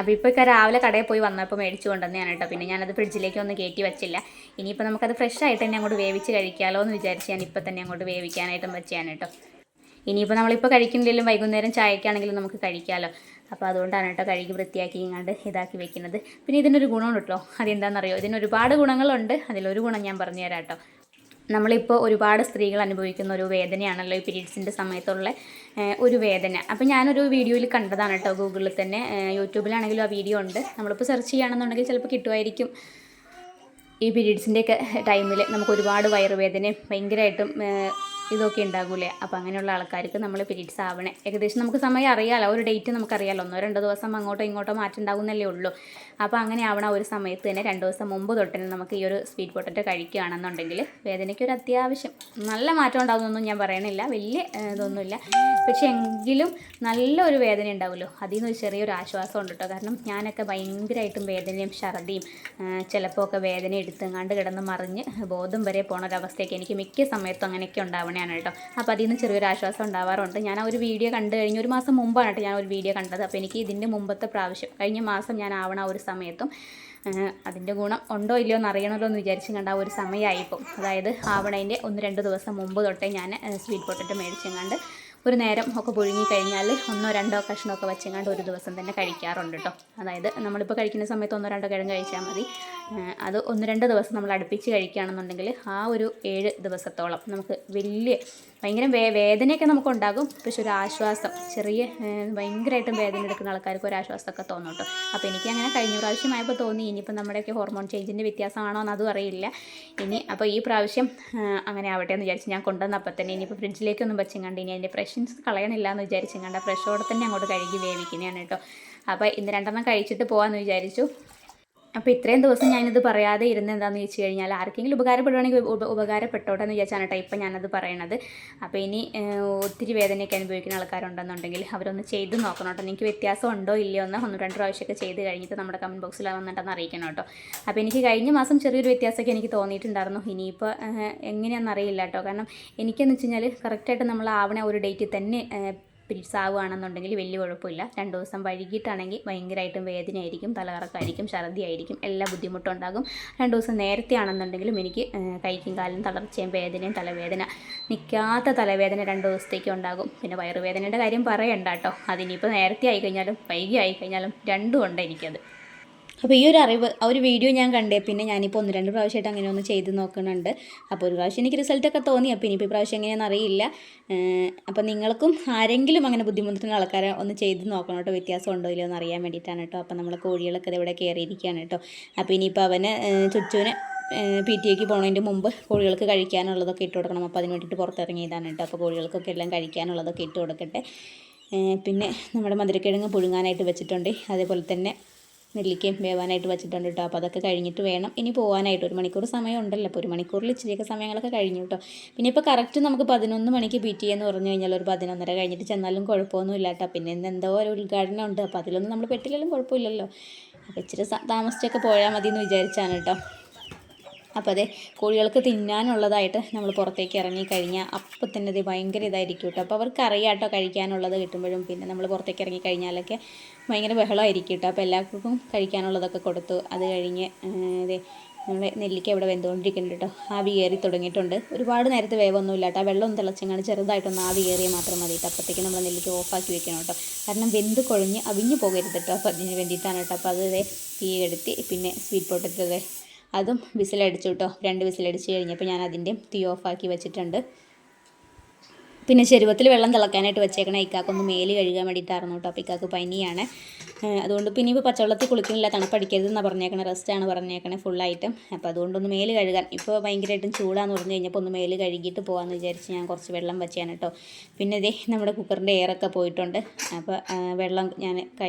അപ്പോൾ ഇപ്പോൾ രാവിലെ കടയിൽ പോയി വന്നപ്പോൾ മേടിച്ചു കൊണ്ടുവന്നതാണ് കേട്ടോ. പിന്നെ ഞാനത് ഫ്രിഡ്ജിലേക്ക് ഒന്ന് കയറ്റി വെച്ചില്ല. ഇനിയിപ്പോൾ നമുക്കത് ഫ്രഷ് ആയിട്ട് തന്നെ അങ്ങോട്ട് വേവിച്ച് കഴിക്കാമല്ലോ എന്ന് വിചാരിച്ച് ഞാൻ ഇപ്പോൾ തന്നെ അങ്ങോട്ട് വേവിക്കാനായിട്ടും വെച്ചാണ് കേട്ടോ. ഇനിയിപ്പോൾ നമ്മളിപ്പോൾ കഴിക്കുന്നില്ലെങ്കിലും വൈകുന്നേരം ചായക്കാണെങ്കിലും നമുക്ക് കഴിക്കാമല്ലോ. അപ്പോൾ അതുകൊണ്ടാണ് കേട്ടോ കഴുകി വൃത്തിയാക്കി ഇങ്ങാണ്ട് ഇതാക്കി വെക്കുന്നത്. പിന്നെ ഇതിനൊരു ഗുണമുണ്ട് കേട്ടോ. അതെന്താണെന്നറിയോ? ഇതിന് ഒരുപാട് ഗുണങ്ങളുണ്ട്. അതിലൊരു ഗുണം ഞാൻ പറഞ്ഞു തരാം കേട്ടോ. നമ്മളിപ്പോൾ ഒരുപാട് സ്ത്രീകൾ അനുഭവിക്കുന്ന ഒരു വേദനയാണല്ലോ ഈ പീരീഡ്സിൻ്റെ സമയത്തുള്ള ഒരു വേദന. അപ്പോൾ ഞാനൊരു വീഡിയോയിൽ കണ്ടതാണ് കേട്ടോ. ഗൂഗിളിൽ തന്നെ യൂട്യൂബിലാണെങ്കിലും ആ വീഡിയോ ഉണ്ട്. നമ്മളിപ്പോൾ സെർച്ച് ചെയ്യുകയാണെന്നുണ്ടെങ്കിൽ ചിലപ്പോൾ കിട്ടുമായിരിക്കും. ഈ പീരീഡ്സിൻ്റെയൊക്കെ ടൈമിൽ നമുക്ക് ഒരുപാട് വയറുവേദനയും ഭയങ്കരമായിട്ടും ഇതൊക്കെ ഉണ്ടാകൂലേ. അപ്പോൾ അങ്ങനെയുള്ള ആൾക്കാർക്ക് നമ്മൾ പീരീഡ്സ് ആവണേ ഏകദേശം നമുക്ക് സമയം അറിയാമല്ലോ. ഒരു ഡേറ്റ് നമുക്കറിയാമല്ലോ. 1-2 ദിവസം അങ്ങോട്ടോ ഇങ്ങോട്ടോ മാറ്റുണ്ടാകുന്നല്ലേ ഉള്ളൂ. അപ്പോൾ അങ്ങനെ ആവണ ഒരു സമയത്ത് തന്നെ 2 ദിവസം മുമ്പ് തൊട്ടിന് നമുക്ക് ഈ ഒരു സ്വീറ്റ് പൊട്ടറ്റോ കഴിക്കുകയാണെന്നുണ്ടെങ്കിൽ വേദനയ്ക്ക് ഒരു അത്യാവശ്യം നല്ല മാറ്റം ഉണ്ടാകുമെന്നൊന്നും ഞാൻ പറയണില്ല. വലിയ ഇതൊന്നുമില്ല. പക്ഷേ എങ്കിലും നല്ലൊരു വേദന ഉണ്ടാവുമല്ലോ. അതിൽ നിന്ന് ചെറിയൊരു ആശ്വാസം ഉണ്ട് കേട്ടോ. കാരണം ഞാനൊക്കെ ഭയങ്കരമായിട്ടും വേദനയും ഛർദിയും ചിലപ്പോൾ ഒക്കെ വേദന എടുത്തെങ്ങാണ്ട് കിടന്ന് മറിഞ്ഞ് ബോധം വരെ പോണ ഒരവസ്ഥയൊക്കെ എനിക്ക് മിക്ക സമയത്തും അങ്ങനെയൊക്കെ ഉണ്ടാവണതാണ് കേട്ടോ. അപ്പോൾ അതിൽ നിന്ന് ചെറിയൊരു ആശ്വാസം ഉണ്ടാവാറുണ്ട്. ഞാൻ ആ ഒരു വീഡിയോ കണ്ടു കഴിഞ്ഞ് 1 മാസം മുമ്പാണ് കേട്ടോ ഞാൻ ഒരു വീഡിയോ കണ്ടത്. അപ്പോൾ എനിക്ക് ഇതിൻ്റെ മുമ്പത്തെ പ്രാവശ്യം കഴിഞ്ഞ മാസം ഞാൻ ആവണ ആ ഒരു സമയത്തും അതിൻ്റെ ഗുണം ഉണ്ടോ ഇല്ലയോ എന്ന് അറിയണമല്ലോ എന്ന് വിചാരിച്ച് കണ്ട ആ ഒരു സമയമായിപ്പോൾ. അതായത് ആവണേൻ്റെ 1-2 ദിവസം മുമ്പ് തൊട്ടേ ഞാൻ സ്വീറ്റ് പൊട്ടറ്റോ മേടിച്ചെങ്ങാണ്ട് ഒരു നേരം ഒക്കെ പുഴുങ്ങി കഴിഞ്ഞാൽ 1-2 കഷ്ണമൊക്കെ വെച്ചെങ്ങാണ്ട് ഒരു ദിവസം തന്നെ കഴിക്കാറുണ്ട് കേട്ടോ. അതായത് നമ്മളിപ്പോൾ കഴിക്കുന്ന സമയത്ത് 1-2 കിഴങ്ങ് കഴിച്ചാൽ മതി. അത് 1-2 ദിവസം നമ്മൾ അടുപ്പിച്ച് കഴിക്കുകയാണെന്നുണ്ടെങ്കിൽ ആ ഒരു 7 ദിവസത്തോളം നമുക്ക് ഭയങ്കര വേദനയൊക്കെ നമുക്കുണ്ടാകും. പക്ഷെ ഒരു ആശ്വാസം, ചെറിയ ഭയങ്കരമായിട്ടും വേദന എടുക്കുന്ന ആൾക്കാർക്ക് ഒരു ആശ്വാസമൊക്കെ തോന്നും കേട്ടോ. അപ്പോൾ എനിക്ക് അങ്ങനെ കഴിഞ്ഞ പ്രാവശ്യമായപ്പോൾ തോന്നി, ഇനിയിപ്പോൾ നമ്മുടെയൊക്കെ ഹോർമോൺ ചേഞ്ചിൻ്റെ വ്യത്യാസമാണോ എന്നതും അറിയില്ല ഇനി. അപ്പോൾ ഈ പ്രാവശ്യം അങ്ങനെ ആവട്ടെ എന്ന് വിചാരിച്ച് ഞാൻ കൊണ്ടുവന്നപ്പോൾ തന്നെ ഇനിയിപ്പോൾ ഫ്രിഡ്ജിലേക്കൊന്നും വെച്ചെങ്ങാണ്ട് ഇനി അതിൻ്റെ ഫ്രഷ്നസ് കളയണില്ല എന്ന് വിചാരിച്ചെങ്ങാണ്ട് ഫ്രഷോടെ തന്നെ അങ്ങോട്ട് കഴുകി വേവിക്കുന്നതാണ് കേട്ടോ. അപ്പോൾ ഇന്ന് 2 കഴിച്ചിട്ട് പോകാമെന്ന് വിചാരിച്ചു. അപ്പോൾ ഇത്രയും ദിവസം ഞാനിത് പറയാതെ ഇരുന്ന് എന്താണെന്ന് വെച്ച് കഴിഞ്ഞാൽ ആർക്കെങ്കിലും ഉപകാരപ്പെടുവാണെങ്കിൽ ഉപകാരപ്പെട്ടോട്ടെ എന്ന് വിചാരിച്ചാണ് കേട്ടോ ഇപ്പം ഞാനത് പറയണത്. അപ്പോൾ ഇനി ഒത്തിരി വേദനയൊക്കെ അനുഭവിക്കുന്ന ആൾക്കാരുണ്ടെന്നുണ്ടെങ്കിൽ അവരൊന്ന് ചെയ്ത് നോക്കണം കേട്ടോ. എനിക്ക് വ്യത്യാസം ഉണ്ടോ ഇല്ലയോ എന്ന് 1-2 പ്രാവശ്യമൊക്കെ ചെയ്ത് കഴിഞ്ഞിട്ട് നമ്മുടെ കമൻറ്റ് ബോക്സിൽ വന്നിട്ടെന്ന് അറിയിക്കണം കേട്ടോ. അപ്പോൾ എനിക്ക് കഴിഞ്ഞ മാസം ചെറിയൊരു വ്യത്യാസമൊക്കെ എനിക്ക് തോന്നിയിട്ടുണ്ടായിരുന്നു. ഇനിയിപ്പോൾ എങ്ങനെയാണെന്ന് അറിയില്ല കേട്ടോ. കാരണം എനിക്കെന്ന് വെച്ച് കഴിഞ്ഞാൽ കറക്റ്റായിട്ട് നമ്മൾ ആവണ ഒരു ഡേറ്റിൽ തന്നെ പീരീഡ്സ് ആവുകയാണെന്നുണ്ടെങ്കിൽ വലിയ കുഴപ്പമില്ല. 2 ദിവസം വൈകിട്ടാണെങ്കിൽ ഭയങ്കരമായിട്ടും വേദനയായിരിക്കും, തലകറക്കമായിരിക്കും, ഛർദിയായിരിക്കും, എല്ലാ ബുദ്ധിമുട്ടുണ്ടാകും. 2 ദിവസം നേരത്തെ ആണെന്നുണ്ടെങ്കിലും എനിക്ക് കൈക്കും കാലും തളർച്ചയും വേദനയും തലവേദന, നിൽക്കാത്ത തലവേദന 2 ദിവസത്തേക്ക് ഉണ്ടാകും. പിന്നെ വയറുവേദനയുടെ കാര്യം പറയണ്ട കേട്ടോ. അതിനിപ്പോൾ നേരത്തെ ആയിക്കഴിഞ്ഞാലും വൈകി ആയിക്കഴിഞ്ഞാലും രണ്ടും ഉണ്ട് എനിക്കത്. അപ്പോൾ ഈ ഒരു അറിവ്, ആ ഒരു വീഡിയോ ഞാൻ കണ്ടേ പിന്നെ ഞാനിപ്പോൾ 1-2 പ്രാവശ്യമായിട്ട് അങ്ങനെ ഒന്ന് ചെയ്ത് നോക്കുന്നുണ്ട്. അപ്പോൾ ഒരു പ്രാവശ്യം എനിക്ക് റിസൾട്ടൊക്കെ തോന്നി. അപ്പോൾ ഇനിയിപ്പോൾ പ്രാവശ്യം എങ്ങനെയാണെന്ന് അറിയില്ല. അപ്പോൾ നിങ്ങൾക്കും ആരെങ്കിലും അങ്ങനെ ബുദ്ധിമുട്ടുന്ന ആൾക്കാരെ ഒന്ന് ചെയ്ത് നോക്കണം കേട്ടോ, വ്യത്യാസം ഉണ്ടോ ഇല്ലയോ എന്ന് അറിയാൻ വേണ്ടിയിട്ടാണ് കേട്ടോ. അപ്പോൾ നമ്മൾ കോഴികളൊക്കെ ഇവിടെ കയറിയിരിക്കുകയാണ് കേട്ടോ. അപ്പോൾ ഇനിയിപ്പോൾ അവന് ചുച്ചുവിന് PTA പോകുന്നതിൻ്റെ മുമ്പ് കോഴികൾക്ക് കഴിക്കാനുള്ളതൊക്കെ ഇട്ട് കൊടുക്കണം. അപ്പോൾ അതിന് വേണ്ടിയിട്ട് പുറത്തിറങ്ങിയതാണ് കേട്ടോ. അപ്പോൾ കോഴികൾക്കൊക്കെ എല്ലാം കഴിക്കാനുള്ളതൊക്കെ ഇട്ട് കൊടുക്കട്ടെ. പിന്നെ നമ്മുടെ മധുരക്കിഴങ്ങ് പുഴുങ്ങാനായിട്ട് വെച്ചിട്ടുണ്ട്. അതേപോലെ തന്നെ നെല്ലിക്കയും വേവാനായിട്ട് വെച്ചിട്ടുണ്ട് കേട്ടോ. അപ്പോൾ അതൊക്കെ കഴിഞ്ഞിട്ട് വേണം ഇനി പോകാനായിട്ട്. 1 മണിക്കൂർ സമയം ഉണ്ടല്ലോ. അപ്പോൾ 1 മണിക്കൂറിൽ ഇച്ചിരിയൊക്കെ സമയങ്ങളൊക്കെ കഴിഞ്ഞു കേട്ടോ. പിന്നെ ഇപ്പോൾ കറക്റ്റ് നമുക്ക് 11 മണിക്ക് PTA എന്ന് പറഞ്ഞു കഴിഞ്ഞാൽ ഒരു 11:30 കഴിഞ്ഞിട്ട് ചെന്നാലും കുഴപ്പമൊന്നും ഇല്ല കേട്ടോ. പിന്നെ ഇന്ന് എന്തോ ഒരു ഉദ്ഘാടനം ഉണ്ട്. അപ്പോൾ അതിലൊന്നും നമ്മൾ പെട്ടില്ലെങ്കിലും കുഴപ്പമില്ലല്ലോ. അപ്പോൾ ഇച്ചിരി താമസിച്ചൊക്കെ പോയാൽ മതി എന്ന് വിചാരിച്ചാണ് കേട്ടോ. അപ്പോൾ അതെ കോഴികൾക്ക് തിന്നാനുള്ളതായിട്ട് നമ്മൾ പുറത്തേക്ക് ഇറങ്ങിക്കഴിഞ്ഞാൽ അപ്പം തന്നെ ഇത് ഭയങ്കര ഇതായിരിക്കും കേട്ടോ. അപ്പോൾ അവർക്ക് അറിയാം കേട്ടോ കഴിക്കാനുള്ളത് കിട്ടുമ്പോഴും. പിന്നെ നമ്മൾ പുറത്തേക്ക് ഇറങ്ങിക്കഴിഞ്ഞാലൊക്കെ ഭയങ്കര ബഹളമായിരിക്കും കേട്ടോ. അപ്പോൾ എല്ലാവർക്കും കഴിക്കാനുള്ളതൊക്കെ കൊടുത്തു. അത് കഴിഞ്ഞ് ഇതേ നമ്മുടെ നെല്ലിക്ക ഇവിടെ വെന്തുകൊണ്ടിരിക്കുന്നുണ്ട് കേട്ടോ. ആവി കയറി തുടങ്ങിയിട്ടുണ്ട്. ഒരുപാട് നേരത്തെ വേവൊന്നുമില്ല കേട്ടോ. വെള്ളം തിളച്ചെങ്ങാണ്ട് ചെറുതായിട്ടൊന്ന് ആവി കയറിയാൽ മാത്രം മതി കേട്ടോ. അപ്പോഴത്തേക്ക് നമ്മൾ നെല്ലിക്ക ഓഫാക്കി വെക്കണം കേട്ടോ. കാരണം വെന്ത് കുഴഞ്ഞ് അവിഞ്ഞ് പോകരുത് കേട്ടോ. അപ്പോൾ അതിന് വേണ്ടിയിട്ടാണ് കേട്ടോ. അപ്പോൾ അത് തീ കെടുത്തി പിന്നെ സ്വീറ്റ് പൊട്ടറ്റോ അതും വിസിലടിച്ചു കേട്ടോ. 2 വിസിലടിച്ച് കഴിഞ്ഞപ്പോൾ ഞാൻ അതിൻ്റെയും തീ ഓഫാക്കി വെച്ചിട്ടുണ്ട്. പിന്നെ ചെരുവത്തിൽ വെള്ളം തിളക്കാനായിട്ട് വെച്ചേക്കണം. ഇക്കാക്കൊന്ന് മേല് കഴുകാൻ വേണ്ടിയിട്ടായിരുന്നു കേട്ടോ. അപ്പോൾ ഇക്കാക്ക് പനിയാണ്. അതുകൊണ്ട് പിന്നെ ഇപ്പോൾ പച്ചവെള്ളത്തിൽ കുളിക്കുന്നില്ല, തണുപ്പടിക്കരുതെന്നാണ് പറഞ്ഞേക്കണേ, റെസ്റ്റാണ് പറഞ്ഞേക്കണേ ഫുള്ളായിട്ടും. അപ്പോൾ അതുകൊണ്ടൊന്ന് മേല് കഴുകാൻ ഇപ്പോൾ ഭയങ്കരമായിട്ടും ചൂടാന്ന് പറഞ്ഞു കഴിഞ്ഞപ്പോൾ ഒന്ന് മേല് കഴുകിയിട്ട് പോകാമെന്ന് വിചാരിച്ച് ഞാൻ കുറച്ച് വെള്ളം വെച്ചാണ് കേട്ടോ. പിന്നെ ഇതേ നമ്മുടെ കുക്കറിൻ്റെ എയറൊക്കെ പോയിട്ടുണ്ട്. അപ്പോൾ വെള്ളം ഞാൻ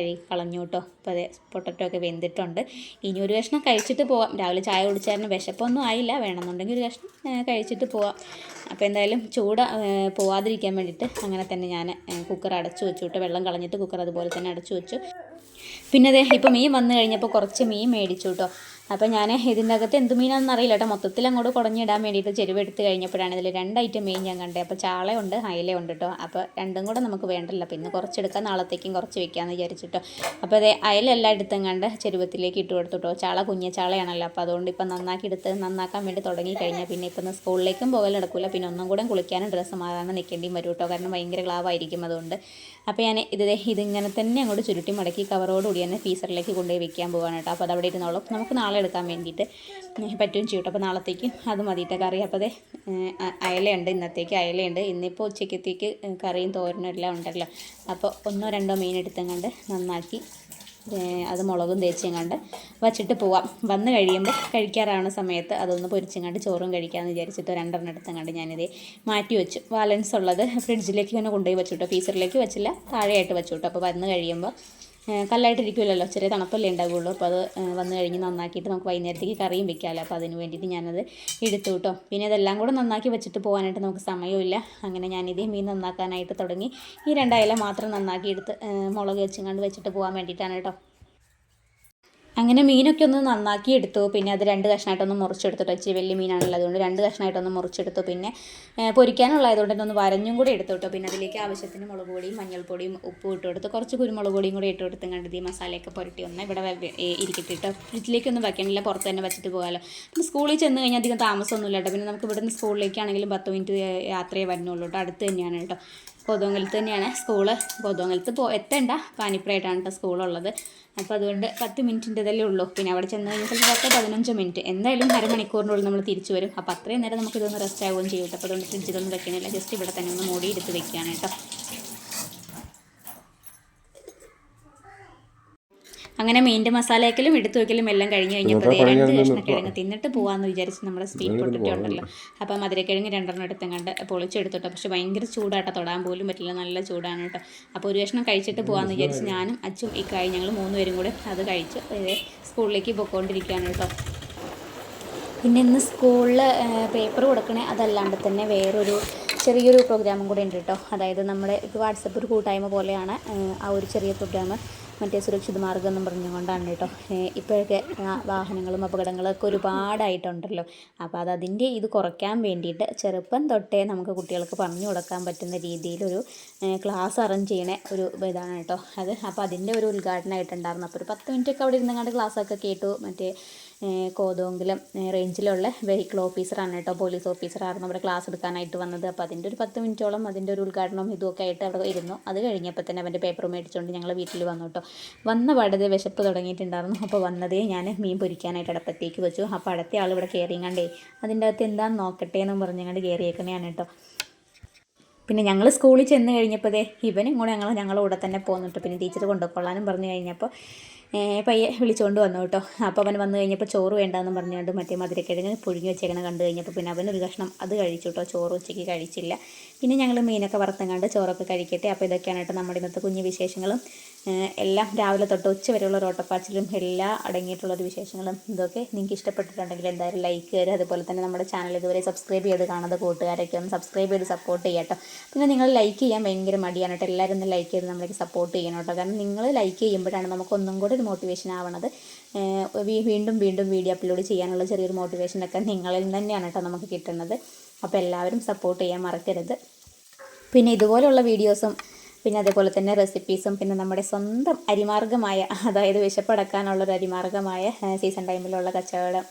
കളഞ്ഞു കേട്ടോ. അപ്പോൾ അതേ പൊട്ടറ്റോ ഒക്കെ വെന്തിട്ടുണ്ട്. ഇനി ഒരു കഷ്ണം കഴിച്ചിട്ട് പോവാം. രാവിലെ ചായ കുടിച്ചായിരുന്നു, വിശപ്പൊന്നും ആയില്ല. വേണമെന്നുണ്ടെങ്കിൽ ഒരു കഷ്ണം കഴിച്ചിട്ട് പോവാം. അപ്പോൾ എന്തായാലും ചൂട് പോവാതിരിക്കാൻ വേണ്ടിയിട്ട് അങ്ങനെ തന്നെ ഞാൻ കുക്കർ അടച്ചു വെച്ചു കേട്ടോ. വെള്ളം കളഞ്ഞിട്ട് കുക്കർ അതുപോലെ തന്നെ അടച്ചു വെച്ചു. പിന്നെ അതെ ഇപ്പോൾ മീൻ വന്നു കഴിഞ്ഞപ്പോൾ കുറച്ച് മീൻ മേടിച്ചു കേട്ടോ. അപ്പോൾ ഞാൻ ഇതിൻ്റെ അകത്ത് എന്ത് മീനാണെന്ന് അറിയില്ല കേട്ടോ. മൊത്തത്തിൽ അങ്ങോട്ട് കുടഞ്ഞിടാൻ വേണ്ടിയിട്ട് ചെരുവെടുത്ത് കഴിഞ്ഞപ്പോഴാണ് ഇതിൽ 2 ഐറ്റം മീൻ ഞാൻ കണ്ടത്. അപ്പോൾ ചാളയുണ്ട് അയലയുണ്ട് കേട്ടോ. അപ്പോൾ രണ്ടും കൂടെ നമുക്ക് വേണ്ടല്ലോ. പിന്നെ കുറച്ചെടുക്കാം, നാളത്തേക്കും കുറച്ച് വെക്കാമെന്ന് വിചാരിച്ചിട്ടോ. അപ്പോൾ അതെ അയലെല്ലാം എടുത്തും കണ്ട് ചെരുവത്തിലേക്ക് ഇട്ട് കൊടുത്തു കേട്ടോ. ചാള കുഞ്ഞ ചാളയാണല്ലോ. അപ്പോൾ അതുകൊണ്ട് ഇപ്പം നന്നാക്കാൻ വേണ്ടി തുടങ്ങി കഴിഞ്ഞാൽ പിന്നെ ഇപ്പം സ്കൂളിലേക്കും പോകാൻ നടക്കില്ല. പിന്നെ ഒന്നും കൂടെ കുളിക്കാനും ഡ്രസ്സ് മാറാനും നിൽക്കേണ്ടിയും വരും കേട്ടോ. കാരണം ഭയങ്കര ക്ലാവായിരിക്കും അതുകൊണ്ട്. അപ്പോൾ ഞാൻ ഇതിങ്ങനെ തന്നെ അങ്ങോട്ട് ചുരുട്ടി മടക്കി കവറോടുകൂടി തന്നെ ഫീസറിലേക്ക് കൊണ്ടുപോയി വെക്കാൻ പോകാണ് കേട്ടോ. അപ്പോൾ അതവിടെ ഇരുന്നോളും. നമുക്ക് നാളെ എടുക്കാൻ വേണ്ടിയിട്ട് പറ്റുകയും ചെയ്യും. അപ്പോൾ നാളത്തേക്ക് അത് മതിയിട്ട് കറി. അപ്പോൾ അതെ അയലയുണ്ട്, ഇന്നത്തേക്ക് അയലയുണ്ട്. ഇന്നിപ്പോൾ ഉച്ചക്കത്തേക്ക് കറിയും തോരനും എല്ലാം ഉണ്ടല്ലോ. അപ്പോൾ 1-2 മീൻ എടുത്തങ്ങാണ്ട് നന്നാക്കി അത് മുളകും തേച്ചെങ്ങാണ്ട് വച്ചിട്ട് പോവാം. വന്ന് കഴിയുമ്പോൾ കഴിക്കാറാവുന്ന സമയത്ത് അതൊന്ന് പൊരിച്ചെങ്ങാണ്ട് ചോറും കഴിക്കാമെന്ന് വിചാരിച്ചിട്ട് 2 എടുത്തങ്ങാണ്ട് ഞാനിത് മാറ്റി വെച്ചു. ബാലൻസ് ഉള്ളത് ഫ്രിഡ്ജിലേക്ക് തന്നെ കൊണ്ടുപോയി വെച്ചു കേട്ടോ. ഫീസറിലേക്ക് വെച്ചില്ല, താഴെയായിട്ട് വെച്ചു കേട്ടോ. അപ്പോൾ വന്ന് കഴിയുമ്പോൾ കല്ലായിട്ടിരിക്കുമല്ലോ, ചെറിയ തണുപ്പല്ലേ ഉണ്ടാവുകയുള്ളൂ. അപ്പോൾ അത് വന്ന് കഴിഞ്ഞ് നന്നാക്കിയിട്ട് നമുക്ക് വൈകുന്നേരത്തേക്ക് കറിയും വെക്കാമല്ലോ. അപ്പോൾ അതിന് വേണ്ടിയിട്ട് ഞാനത് എടുത്തു കേട്ടോ. പിന്നെ അതെല്ലാം കൂടെ നന്നാക്കി വെച്ചിട്ട് പോകാനായിട്ട് നമുക്ക് സമയമില്ല. അങ്ങനെ ഞാനിത് മീൻ നന്നാക്കാനായിട്ട് തുടങ്ങി. ഈ 2 അയല മാത്രം നന്നാക്കി എടുത്ത് മുളക് വെച്ചങ്ങാണ്ട് വെച്ചിട്ട് പോകാൻ വേണ്ടിയിട്ടാണ് കേട്ടോ. അങ്ങനെ മീനൊക്കെ ഒന്ന് നന്നാക്കി എടുത്തു. പിന്നെ അത് 2 കഷ്ണമായിട്ടൊന്ന് മുറിച്ചെടുത്തിട്ട്, ഇച്ചിരി വലിയ മീനാണല്ലോ അതുകൊണ്ട് 2 കഷ്ണമായിട്ടൊന്ന് മുറിച്ചെടുത്തു. പിന്നെ പൊരിക്കാനുള്ളതായതുകൊണ്ട് തന്നെ ഒന്ന് വരഞ്ഞും കൂടി എടുത്തു കേട്ടോ. പിന്നെ അതിലേക്ക് ആവശ്യത്തിന് മുളക് പൊടിയും മഞ്ഞൾപ്പൊടിയും ഉപ്പും ഇട്ട് കൊടുത്ത് കുറച്ച് കുരുമുളക് പൊടിയും കൂടി ഇട്ട് കൊടുത്തും കണ്ടത് ഈ മസാലയൊക്കെ പുരട്ടി ഒന്ന് ഇവിടെ ഇരിക്കട്ടിട്ടോ. ഫ്രിഡ്ജിലേക്കൊന്നും വയ്ക്കണില്ല, പുറത്ത് തന്നെ വെച്ചിട്ട് പോകാമല്ലോ. പിന്നെ സ്കൂളിൽ ചെന്ന് കഴിഞ്ഞാൽ അധികം താമസമൊന്നുമില്ല കേട്ടോ. പിന്നെ നമുക്ക് ഇവിടുന്ന് സ്കൂളിലേക്കാണെങ്കിലും 10 മിനിറ്റ് യാത്രയെ വരുന്നുള്ളൂ കേട്ടോ. അടുത്ത് തന്നെയാണ് കേട്ടോ. കോതമംഗലത്ത് തന്നെയാണ് സ്കൂള്. കോതമംഗലത്ത് എത്തേണ്ട, പാനിപ്പുറമായിട്ടാണ് കേട്ടോ സ്കൂളുള്ളത്. അപ്പോൾ അതുകൊണ്ട് 10 മിനിറ്റിൻ്റെതല്ലേ ഉള്ളൂ. പിന്നെ അവിടെ ചെന്ന് കഴിഞ്ഞാൽ ചിലപ്പോൾ 15 മിനിറ്റ്, എന്തായാലും അരമണിക്കൂറിനുള്ളിൽ നമ്മൾ തിരിച്ചു വരും. അപ്പോൾ അത്രയും നേരം നമുക്കിതൊന്ന് റെസ്റ്റ് ആവുകയും ചെയ്യും കേട്ടോ. അപ്പോൾ അതുകൊണ്ട് ഫ്രിഡ്ജിലൊന്നും വെക്കണില്ല, ജസ്റ്റ് ഇവിടെ തന്നെ ഒന്ന് മൂടി എടുത്ത് വെക്കുകയാണ് കേട്ടോ. അങ്ങനെ മീൻ്റെ മസാലയൊക്കെയും എടുത്തു വയ്ക്കലും എല്ലാം കഴിഞ്ഞ് കഴിഞ്ഞപ്പോൾ 2 കഷ്ണക്കിഴങ്ങ് തിന്നിട്ട് പോകാമെന്ന് വിചാരിച്ച് നമ്മുടെ സ്വീറ്റ് പൊട്ടറ്റോ ഉണ്ടല്ലോ. അപ്പോൾ മധുരക്കിഴങ്ങ് 2 എടുത്തും കണ്ട് പൊളിച്ചെടുത്തോട്ടോ. പക്ഷേ ഭയങ്കര ചൂടാട്ടോ, തൊടാൻ പോലും പറ്റില്ല, നല്ല ചൂടാണ് കേട്ടോ. അപ്പോൾ ഒരു കഷ്ണം കഴിച്ചിട്ട് പോകാമെന്ന് വിചാരിച്ച് ഞാനും അച്ചും ഇക്കായി ഞങ്ങൾ 3 പേരും കൂടെ അത് കഴിച്ചു സ്കൂളിലേക്ക് പോയിക്കൊണ്ടിരിക്കുകയാണ് കേട്ടോ. പിന്നെ ഇന്ന് സ്കൂളിൽ പേപ്പർ കൊടുക്കണേ അതല്ലാണ്ട് തന്നെ വേറൊരു ചെറിയൊരു പ്രോഗ്രാമും കൂടെ ഉണ്ട് കേട്ടോ. അതായത് നമ്മുടെ വാട്സപ്പ് ഒരു കൂട്ടായ്മ പോലെയാണ് ആ ഒരു ചെറിയ പ്രോഗ്രാം. മറ്റേ സുരക്ഷിത മാർഗ്ഗം എന്നും പറഞ്ഞുകൊണ്ടാണ് കേട്ടോ. ഇപ്പോഴൊക്കെ വാഹനങ്ങളും അപകടങ്ങളൊക്കെ ഒരുപാടായിട്ടുണ്ടല്ലോ. അപ്പോൾ അതിൻ്റെ ഇത് കുറയ്ക്കാൻ വേണ്ടിയിട്ട് ചെറുപ്പം തൊട്ടേ നമുക്ക് കുട്ടികൾക്ക് പറഞ്ഞു കൊടുക്കാൻ പറ്റുന്ന രീതിയിലൊരു ക്ലാസ് അറേഞ്ച് ചെയ്യണ ഒരു ഇതാണ് കേട്ടോ അത്. അപ്പോൾ അതിൻ്റെ ഒരു ഉദ്ഘാടനമായിട്ടുണ്ടായിരുന്നു. അപ്പോൾ ഒരു 10 മിനിറ്റൊക്കെ അവിടെ ഇരുന്നങ്ങാണ്ട് ക്ലാസ്സൊക്കെ കേട്ടു. മറ്റേ കോതമംഗലം റേഞ്ചിലുള്ള വെഹിക്കിൾ ഓഫീസറാണ് കേട്ടോ, പോലീസ് ഓഫീസറായിരുന്നു അവിടെ ക്ലാസ് എടുക്കാനായിട്ട് വന്നത്. അപ്പോൾ അതിൻ്റെ ഒരു 10 മിനിറ്റോളം അതിൻ്റെ ഒരു ഉദ്ഘാടനം ഇതുമൊക്കെ ആയിട്ട് അവിടെ ഇരുന്നു. അത് കഴിഞ്ഞപ്പോൾ തന്നെ അവൻ്റെ പേപ്പർ മേടിച്ചുകൊണ്ട് ഞങ്ങൾ വീട്ടിൽ വന്നു കേട്ടോ. വന്ന പാടേ വിശപ്പ് തുടങ്ങിയിട്ടുണ്ടായിരുന്നു. അപ്പോൾ വന്നതേ ഞാൻ മീൻ പൊരിക്കാനായിട്ട് അടുപ്പത്തേക്ക് വെച്ചു. അപ്പോൾ അടുത്ത ആൾ ഇവിടെ കയറിയങ്ങാണ്ടേ അതിൻ്റെ അകത്ത് എന്താണെന്ന് നോക്കട്ടെ എന്നും പറഞ്ഞങ്ങാണ്ട് കയറിയേക്കണയാണ് കേട്ടോ. പിന്നെ ഞങ്ങൾ സ്കൂളിൽ ചെന്ന് കഴിഞ്ഞപ്പോഴേ ഇവനും കൂടെ ഞങ്ങളുടെ കൂടെ തന്നെ പോന്നിട്ട് പിന്നെ ടീച്ചർ കൊണ്ടുപോയിക്കൊള്ളാനും പറഞ്ഞു കഴിഞ്ഞപ്പോൾ പയ്യെ വിളിച്ചുകൊണ്ട് വന്നു കേട്ടോ. അപ്പോൾ അവൻ വന്നു കഴിഞ്ഞപ്പോൾ ചോറ് വേണ്ടാന്ന് പറഞ്ഞുകൊണ്ട് മറ്റേ മധുരക്കിഴങ്ങ് പുഴുങ്ങി വെച്ചേക്കണം കണ്ടു കഴിഞ്ഞപ്പോൾ പിന്നെ അവനൊരു കഷ്ണം അത് കഴിച്ചു കേട്ടോ. ചോറ് ഉച്ചയ്ക്ക് കഴിച്ചില്ല. പിന്നെ ഞങ്ങൾ മീനൊക്കെ വറുത്തങ്ങാണ്ട് ചോറൊക്കെ കഴിക്കട്ടെ. അപ്പോൾ ഇതൊക്കെയാണ് കേട്ടോ നമ്മുടെ ഇന്നത്തെ കുഞ്ഞു വിശേഷങ്ങളും. എല്ലാം രാവിലെ തൊട്ട് ഉച്ച വരെയുള്ള ഒരു ഓട്ടപ്പാച്ചിലും എല്ലാം അടങ്ങിയിട്ടുള്ളൊരു വിശേഷങ്ങളും. ഇതൊക്കെ നിങ്ങൾക്ക് ഇഷ്ടപ്പെട്ടിട്ടുണ്ടെങ്കിൽ എന്തായാലും ലൈക്ക് തരും. അതുപോലെ തന്നെ നമ്മുടെ ചാനൽ ഇതുവരെ സബ്സ്ക്രൈബ് ചെയ്ത് കാണുന്ന കൂട്ടുകാരൊക്കെ ഒന്ന് സബ്സ്ക്രൈബ് ചെയ്ത് സപ്പോർട്ട് ചെയ്യാം കേട്ടോ. പിന്നെ നിങ്ങൾ ലൈക്ക് ചെയ്യാൻ ഭയങ്കര മടിയാണ് കേട്ടോ. എല്ലാവരും ഒന്ന് ലൈക്ക് ചെയ്ത് നമ്മളേക്ക് സപ്പോർട്ട് ചെയ്യണം കേട്ടോ. കാരണം നിങ്ങൾ ലൈക്ക് ചെയ്യുമ്പോഴാണ് നമുക്കൊന്നും കൂടെ ഒരു മോട്ടിവേഷൻ ആവണത്. വീണ്ടും വീണ്ടും വീഡിയോ അപ്ലോഡ് ചെയ്യാനുള്ള ചെറിയൊരു മോട്ടിവേഷനൊക്കെ നിങ്ങളിൽ തന്നെയാണ് കേട്ടോ നമുക്ക് കിട്ടുന്നത്. അപ്പോൾ എല്ലാവരും സപ്പോർട്ട് ചെയ്യാൻ മറക്കരുത്. പിന്നെ ഇതുപോലുള്ള വീഡിയോസും പിന്നെ അതേപോലെ തന്നെ റെസിപ്പീസും പിന്നെ നമ്മുടെ സ്വന്തം അരിമാർഗ്ഗമായ, അതായത് വിശപ്പടക്കാനുള്ളൊരു അരിമാർഗ്ഗമായ സീസൺ ടൈമിലുള്ള കച്ചവടം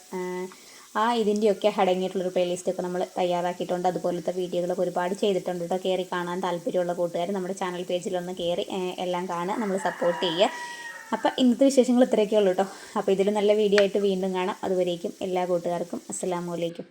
ഇതിൻ്റെയൊക്കെ അടങ്ങിയിട്ടുള്ളൊരു പ്ലേലിസ്റ്റൊക്കെ നമ്മൾ തയ്യാറാക്കിയിട്ടുണ്ട്. അതുപോലത്തെ വീഡിയോകളൊക്കെ ഒരുപാട് ചെയ്തിട്ടുണ്ട് കേട്ടോ. കയറി കാണാൻ താല്പര്യമുള്ള കൂട്ടുകാർ നമ്മുടെ ചാനൽ പേജിലൊന്ന് കയറി എല്ലാം കാണുക, നമ്മൾ സപ്പോർട്ട് ചെയ്യുക. അപ്പോൾ ഇന്നത്തെ വിശേഷങ്ങൾ ഇത്രയൊക്കെ ഉള്ളൂ കേട്ടോ. അപ്പോൾ ഇതിൽ നല്ല വീഡിയോ ആയിട്ട് വീണ്ടും കാണാം. അതുവരേക്കും എല്ലാ കൂട്ടുകാർക്കും അസ്സലാമു അലൈക്കും.